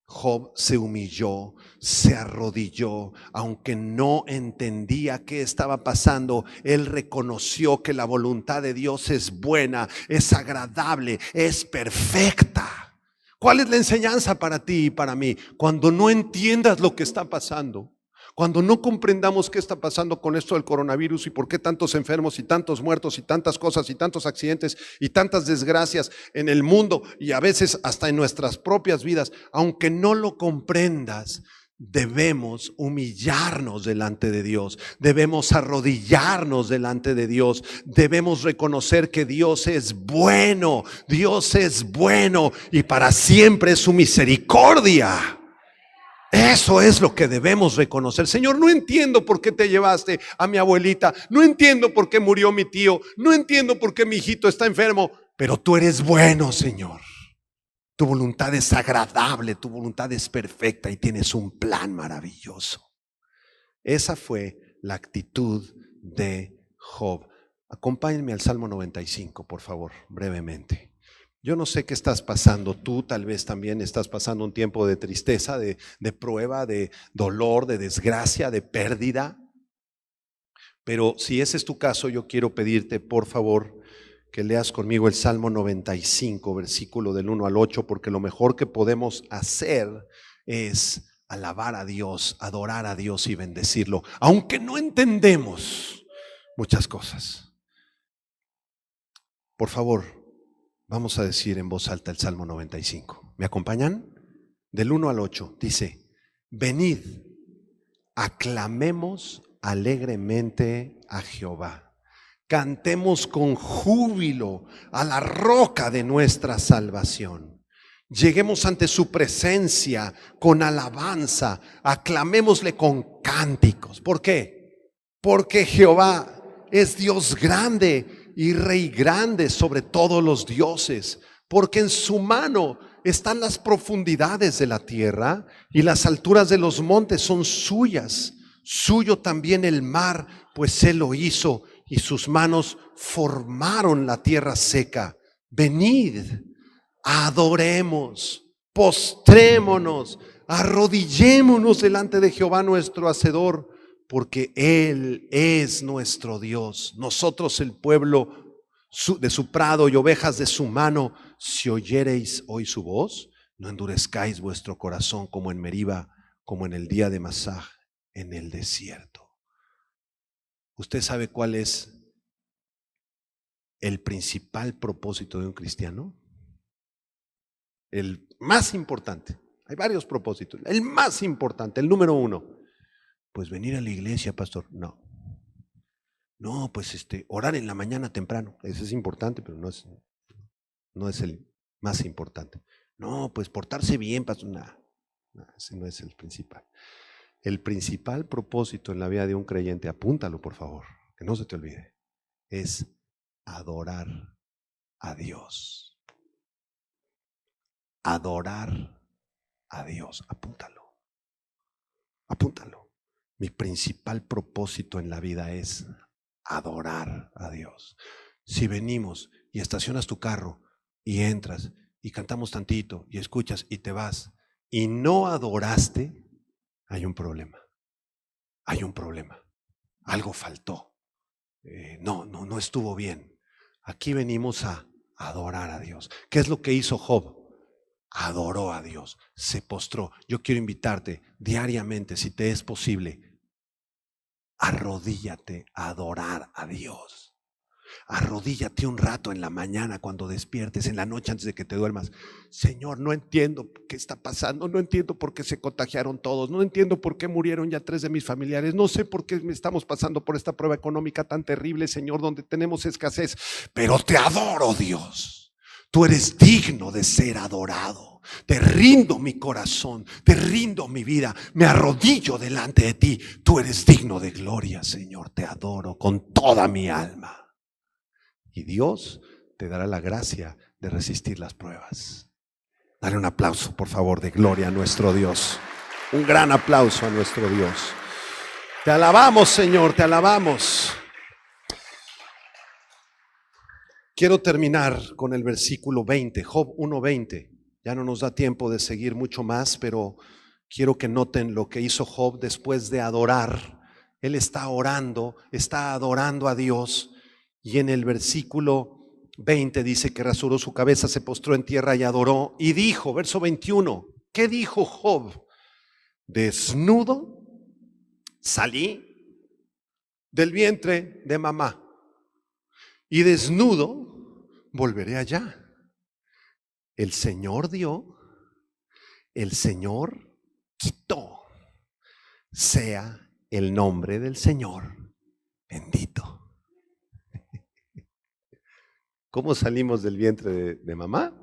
Job se humilló, se arrodilló, aunque no entendía qué estaba pasando. Él reconoció que la voluntad de Dios es buena, es agradable, es perfecta. ¿Cuál es la enseñanza para ti y para mí? Cuando no entiendas lo que está pasando, cuando no comprendamos qué está pasando con esto del coronavirus y por qué tantos enfermos y tantos muertos y tantas cosas y tantos accidentes y tantas desgracias en el mundo y a veces hasta en nuestras propias vidas, aunque no lo comprendas, debemos humillarnos delante de Dios, debemos arrodillarnos delante de Dios, debemos reconocer que Dios es bueno y para siempre es su misericordia. Eso es lo que debemos reconocer. Señor, no entiendo por qué te llevaste a mi abuelita, no entiendo por qué murió mi tío, no entiendo por qué mi hijito está enfermo, pero tú eres bueno, Señor. Tu voluntad es agradable, tu voluntad es perfecta y tienes un plan maravilloso. Esa fue la actitud de Job. Acompáñenme al Salmo 95, por favor, brevemente. Yo no sé qué estás pasando, tú tal vez también estás pasando un tiempo de tristeza, de prueba, de dolor, de desgracia, de pérdida. Pero si ese es tu caso, yo quiero pedirte, por favor, que leas conmigo el Salmo 95, versículo del 1 al 8, porque lo mejor que podemos hacer es alabar a Dios, adorar a Dios y bendecirlo, aunque no entendemos muchas cosas. Por favor, vamos a decir en voz alta el Salmo 95. ¿Me acompañan? Del 1 al 8 dice: venid, aclamemos alegremente a Jehová. Cantemos con júbilo a la roca de nuestra salvación. Lleguemos ante su presencia con alabanza, aclamémosle con cánticos. ¿Por qué? Porque Jehová es Dios grande y Rey grande sobre todos los dioses, porque en su mano están las profundidades de la tierra y las alturas de los montes son suyas. Suyo también el mar, pues él lo hizo, y sus manos formaron la tierra seca. Venid, adoremos, postrémonos, arrodillémonos delante de Jehová nuestro Hacedor, porque Él es nuestro Dios, nosotros el pueblo de su prado y ovejas de su mano. Si oyereis hoy su voz, no endurezcáis vuestro corazón como en Meriba, como en el día de Masaj en el desierto. ¿Usted sabe cuál es el principal propósito de un cristiano? El más importante. Hay varios propósitos. El más importante, el número 1. Pues venir a la iglesia, pastor. No. No, pues orar en la mañana temprano. Eso es importante, pero no es el más importante. No, pues portarse bien, pastor. No, ese no es el principal. El principal propósito en la vida de un creyente, apúntalo por favor, que no se te olvide, es adorar a Dios. Adorar a Dios. Apúntalo. Apúntalo. Mi principal propósito en la vida es adorar a Dios. Si venimos y estacionas tu carro y entras y cantamos tantito y escuchas y te vas y no adoraste, hay un problema. Hay un problema. Algo faltó. No estuvo bien. Aquí venimos a adorar a Dios. ¿Qué es lo que hizo Job? Adoró a Dios, se postró. Yo quiero invitarte diariamente, si te es posible, arrodíllate a adorar a Dios. Arrodíllate un rato en la mañana cuando despiertes, en la noche antes de que te duermas. Señor, no entiendo qué está pasando, no entiendo por qué se contagiaron todos, no entiendo por qué murieron ya 3 de mis familiares, no sé por qué estamos pasando por esta prueba económica tan terrible, Señor, donde tenemos escasez, pero te adoro, Dios. Tú eres digno de ser adorado. Te rindo mi corazón, te rindo mi vida, me arrodillo delante de ti. Tú eres digno de gloria, Señor, te adoro con toda mi alma. Y Dios te dará la gracia de resistir las pruebas. Dale un aplauso, por favor, de gloria a nuestro Dios. Un gran aplauso a nuestro Dios. Te alabamos, Señor, te alabamos. Quiero terminar con el versículo 20, Job 1:20. Ya no nos da tiempo de seguir mucho más, pero quiero que noten lo que hizo Job después de adorar. Él está orando, está adorando a Dios. Y en el versículo 20 dice que rasuró su cabeza, se postró en tierra y adoró. Y dijo, verso 21, ¿qué dijo Job? Desnudo salí del vientre de mamá y desnudo volveré allá. El Señor dio, el Señor quitó. Sea el nombre del Señor bendito. ¿Cómo salimos del vientre de mamá?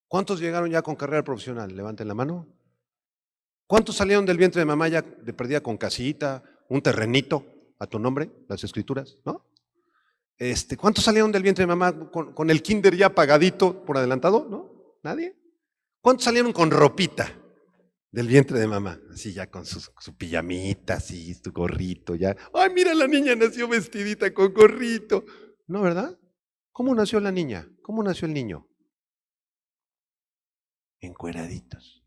¿Cuántos llegaron ya con carrera profesional? Levanten la mano. ¿Cuántos salieron del vientre de mamá ya de perdida con casita, un terrenito a tu nombre, las escrituras? ¿No? ¿Cuántos salieron del vientre de mamá con el kinder ya pagadito por adelantado? ¿No? ¿Nadie? ¿Cuántos salieron con ropita del vientre de mamá? Así ya con su pijamita, así, su gorrito, ya. Ay, mira, la niña nació vestidita con gorrito. ¿No, verdad? ¿Cómo nació la niña? ¿Cómo nació el niño? Encueraditos.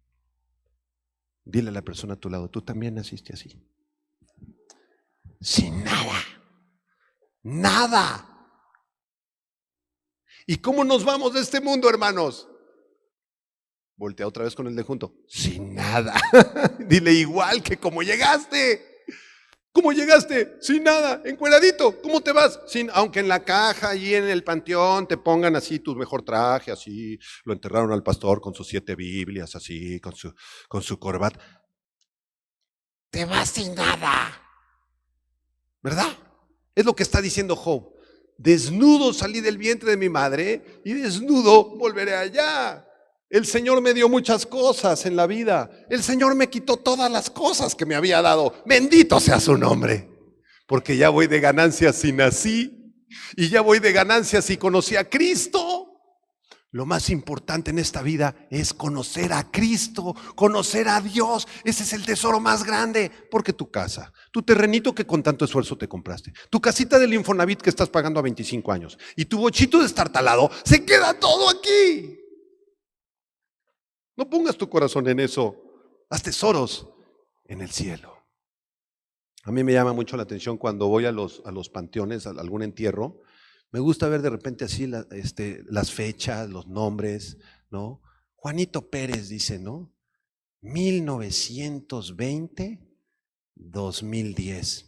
Dile a la persona a tu lado, tú también naciste así. Sin nada. Nada. ¿Y cómo nos vamos de este mundo, hermanos? Voltea otra vez con el de junto. Sin nada. Dile igual que como llegaste. ¿Cómo llegaste? Sin nada, encueradito. ¿Cómo te vas? Aunque en la caja y en el panteón te pongan así tu mejor traje, así. Lo enterraron al pastor con sus 7 Biblias, así, con su corbata. Te vas sin nada. ¿Verdad? Es lo que está diciendo Job. Desnudo salí del vientre de mi madre y desnudo volveré allá. El Señor me dio muchas cosas en la vida. El Señor me quitó todas las cosas que me había dado. Bendito sea su nombre. Porque ya voy de ganancias si nací. Y ya voy de ganancias si conocí a Cristo. Lo más importante en esta vida es conocer a Cristo, conocer a Dios. Ese es el tesoro más grande. Porque tu casa, tu terrenito que con tanto esfuerzo te compraste, tu casita del Infonavit que estás pagando a 25 años y tu bochito destartalado, se queda todo aquí. No pongas tu corazón en eso. Haz tesoros en el cielo. A mí me llama mucho la atención cuando voy a los panteones, a algún entierro. Me gusta ver de repente así las fechas, los nombres, ¿no? Juanito Pérez dice, ¿no? 1920-2010.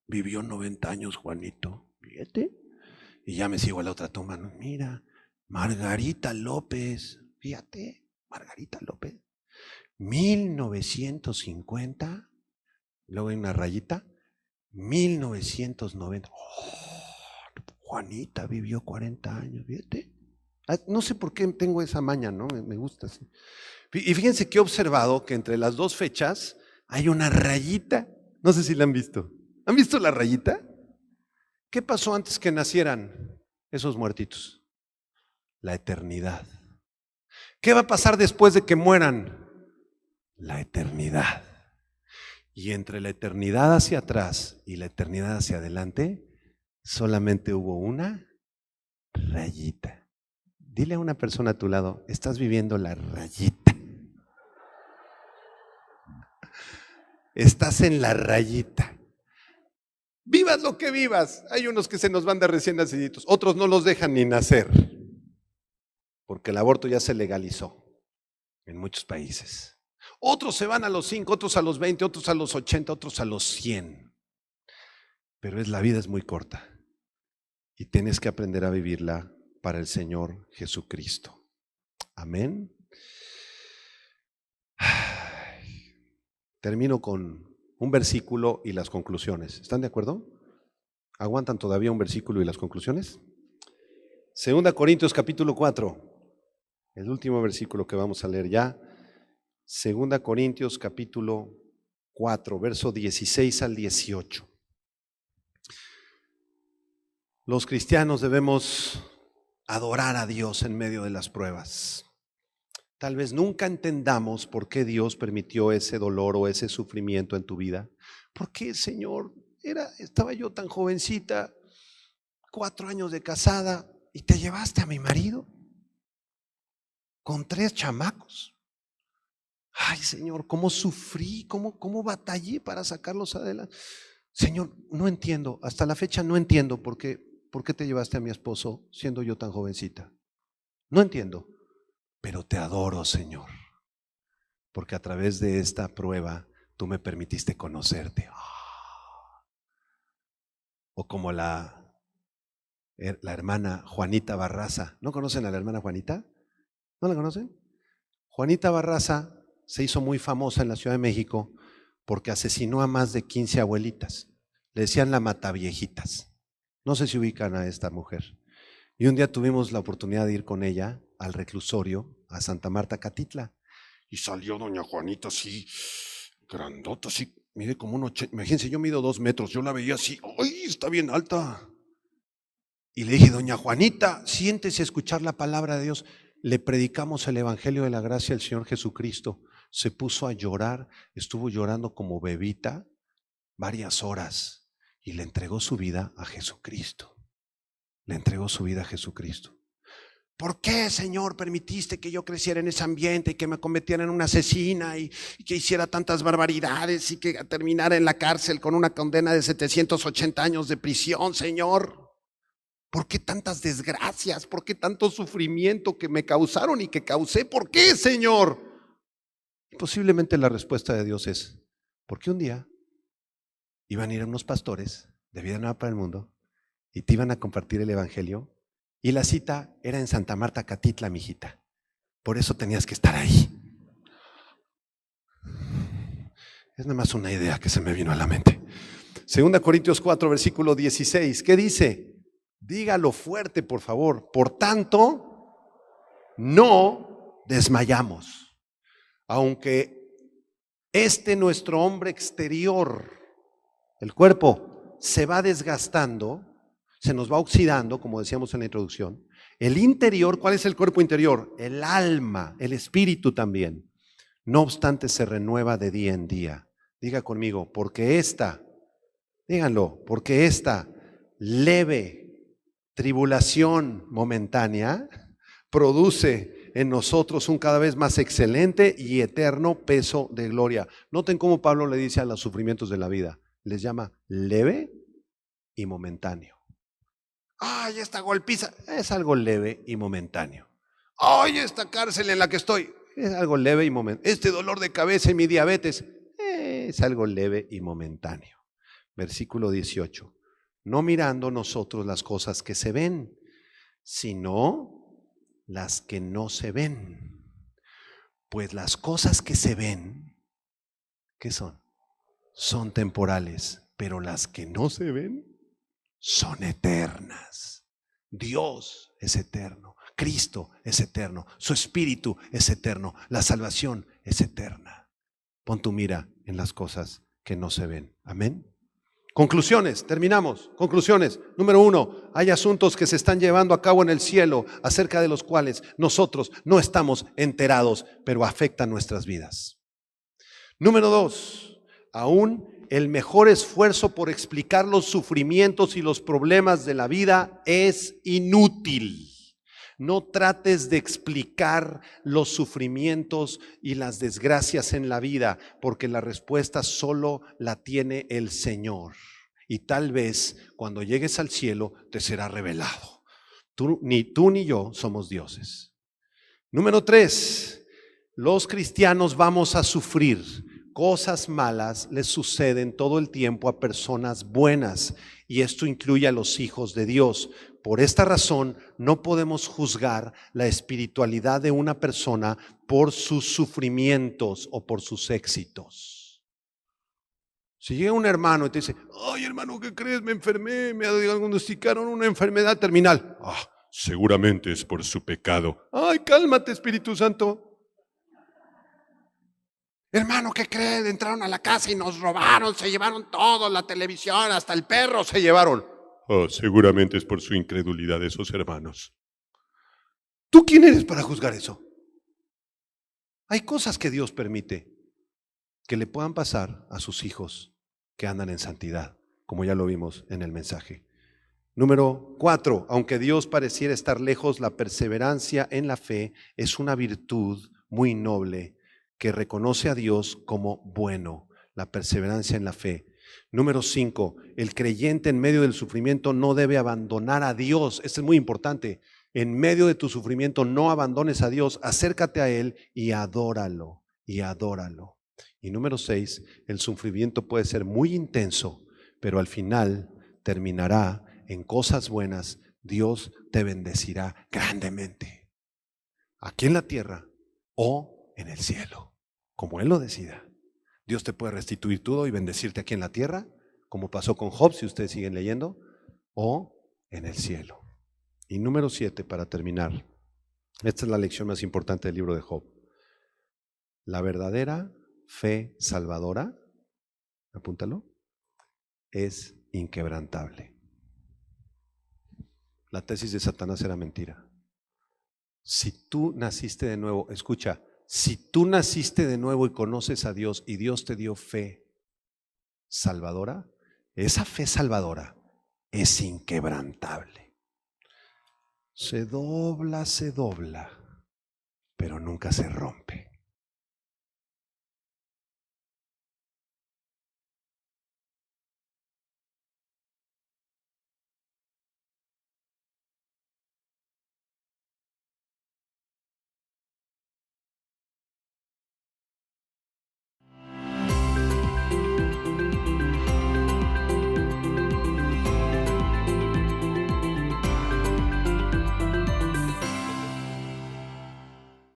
Vivió 90 años Juanito, fíjate. Y ya me sigo a la otra toma, ¿no? Mira, Margarita López, fíjate, Margarita López. 1950, luego hay una rayita. 1990. Juanita vivió 40 años, fíjate. No sé por qué tengo esa maña, ¿no? Me gusta así. Y fíjense que he observado que entre las dos fechas hay una rayita. No sé si la han visto. ¿Han visto la rayita? ¿Qué pasó antes que nacieran esos muertitos? La eternidad. ¿Qué va a pasar después de que mueran? La eternidad. Y entre la eternidad hacia atrás y la eternidad hacia adelante, solamente hubo una rayita. Dile a una persona a tu lado, estás viviendo la rayita. Estás en la rayita. Vivas lo que vivas. Hay unos que se nos van de recién naciditos, otros no los dejan ni nacer, porque el aborto ya se legalizó en muchos países. Otros se van a los 5, otros a los 20, otros a los 80, otros a los 100. Pero la vida es muy corta y tienes que aprender a vivirla para el Señor Jesucristo. Amén. Termino con un versículo y las conclusiones. ¿Están de acuerdo? ¿Aguantan todavía un versículo y las conclusiones? 2 Corintios capítulo 4, el último versículo que vamos a leer ya. 2 Corintios capítulo 4, verso 16 al 18. Los cristianos debemos adorar a Dios en medio de las pruebas. Tal vez nunca entendamos por qué Dios permitió ese dolor o ese sufrimiento en tu vida. ¿Por qué, Señor? Estaba yo tan jovencita, 4 años de casada, y te llevaste a mi marido con 3 chamacos. Ay, Señor, cómo sufrí, cómo batallé para sacarlos adelante. Señor, no entiendo, hasta la fecha no entiendo por qué te llevaste a mi esposo siendo yo tan jovencita. No entiendo, pero te adoro, Señor, porque a través de esta prueba tú me permitiste conocerte. O como la hermana Juanita Barraza. ¿No conocen a la hermana Juanita? ¿No la conocen? Juanita Barraza se hizo muy famosa en la Ciudad de México porque asesinó a más de 15 abuelitas. Le decían la mataviejitas. No sé si ubican a esta mujer. Y un día tuvimos la oportunidad de ir con ella al reclusorio, a Santa Marta, Catitla. Y salió doña Juanita así, grandota, así, mide como un 80. Imagínense, yo mido 2 metros, yo la veía así, ¡ay, está bien alta! Y le dije, doña Juanita, siéntese a escuchar la palabra de Dios. Le predicamos el Evangelio de la Gracia del Señor Jesucristo. Se puso a llorar, estuvo llorando como bebita varias horas y le entregó su vida a Jesucristo. Le entregó su vida a Jesucristo. ¿Por qué, Señor, permitiste que yo creciera en ese ambiente y que me convirtiera en una asesina y que hiciera tantas barbaridades y que terminara en la cárcel con una condena de 780 años de prisión, Señor? ¿Por qué tantas desgracias? ¿Por qué tanto sufrimiento que me causaron y que causé? ¿Por qué, Señor? Y posiblemente la respuesta de Dios es, porque un día iban a ir unos pastores de Vida Nueva para el Mundo y te iban a compartir el evangelio, y la cita era en Santa Marta, Catitla, mijita. Por eso tenías que estar ahí. Es nada más una idea que se me vino a la mente. 2 Corintios 4, versículo 16. ¿Qué dice? Dígalo fuerte, por favor. Por tanto, no desmayamos. Aunque nuestro hombre exterior, el cuerpo, se va desgastando, se nos va oxidando, como decíamos en la introducción. El interior, ¿cuál es el cuerpo interior? El alma, el espíritu también. No obstante, se renueva de día en día. Diga conmigo, díganlo, porque esta leve tribulación momentánea produce en nosotros un cada vez más excelente y eterno peso de gloria. Noten cómo Pablo le dice a los sufrimientos de la vida, les llama leve y momentáneo. Ay, esta golpiza es algo leve y momentáneo. Ay, esta cárcel en la que estoy es algo leve y momentáneo. Este dolor de cabeza y mi diabetes es algo leve y momentáneo. Versículo 18. No mirando nosotros las cosas que se ven, sino las que no se ven. Pues las cosas que se ven, ¿qué son? Son temporales, pero las que no se ven son eternas. Dios es eterno, Cristo es eterno, su Espíritu es eterno, la salvación es eterna. Pon tu mira en las cosas que no se ven. Amén. Conclusiones, terminamos. Conclusiones. Número 1, hay asuntos que se están llevando a cabo en el cielo acerca de los cuales nosotros no estamos enterados, pero afectan nuestras vidas. Número 2, aún el mejor esfuerzo por explicar los sufrimientos y los problemas de la vida es inútil. No trates de explicar los sufrimientos y las desgracias en la vida, porque la respuesta solo la tiene el Señor. Y tal vez cuando llegues al cielo te será revelado. Ni tú ni yo somos dioses. Número 3, los cristianos vamos a sufrir. Cosas malas les suceden todo el tiempo a personas buenas, y esto incluye a los hijos de Dios. Por esta razón, no podemos juzgar la espiritualidad de una persona por sus sufrimientos o por sus éxitos. Si llega un hermano y te dice, ay hermano, ¿qué crees? Me enfermé, me diagnosticaron una enfermedad terminal. Seguramente es por su pecado. Ay, cálmate, Espíritu Santo. Hermano, ¿qué crees? Entraron a la casa y nos robaron, se llevaron todo, la televisión, hasta el perro se llevaron. Seguramente es por su incredulidad de esos hermanos. ¿Tú quién eres para juzgar eso? Hay cosas que Dios permite que le puedan pasar a sus hijos que andan en santidad, como ya lo vimos en el mensaje. Número 4, aunque Dios pareciera estar lejos, la perseverancia en la fe es una virtud muy noble que reconoce a Dios como bueno, la perseverancia en la fe. Número 5, el creyente en medio del sufrimiento no debe abandonar a Dios. Esto es muy importante. En medio de tu sufrimiento no abandones a Dios, acércate a Él y adóralo, y adóralo. Y número 6, el sufrimiento puede ser muy intenso, pero al final terminará en cosas buenas. Dios te bendecirá grandemente, aquí en la tierra o en el cielo, como Él lo decida. Dios te puede restituir todo y bendecirte aquí en la tierra, como pasó con Job, si ustedes siguen leyendo, o en el cielo. Y número 7, para terminar, esta es la lección más importante del libro de Job. La verdadera fe salvadora, apúntalo, es inquebrantable. La tesis de Satanás era mentira. Si tú naciste de nuevo, escucha, si tú naciste de nuevo y conoces a Dios y Dios te dio fe salvadora, esa fe salvadora es inquebrantable. Se dobla, pero nunca se rompe.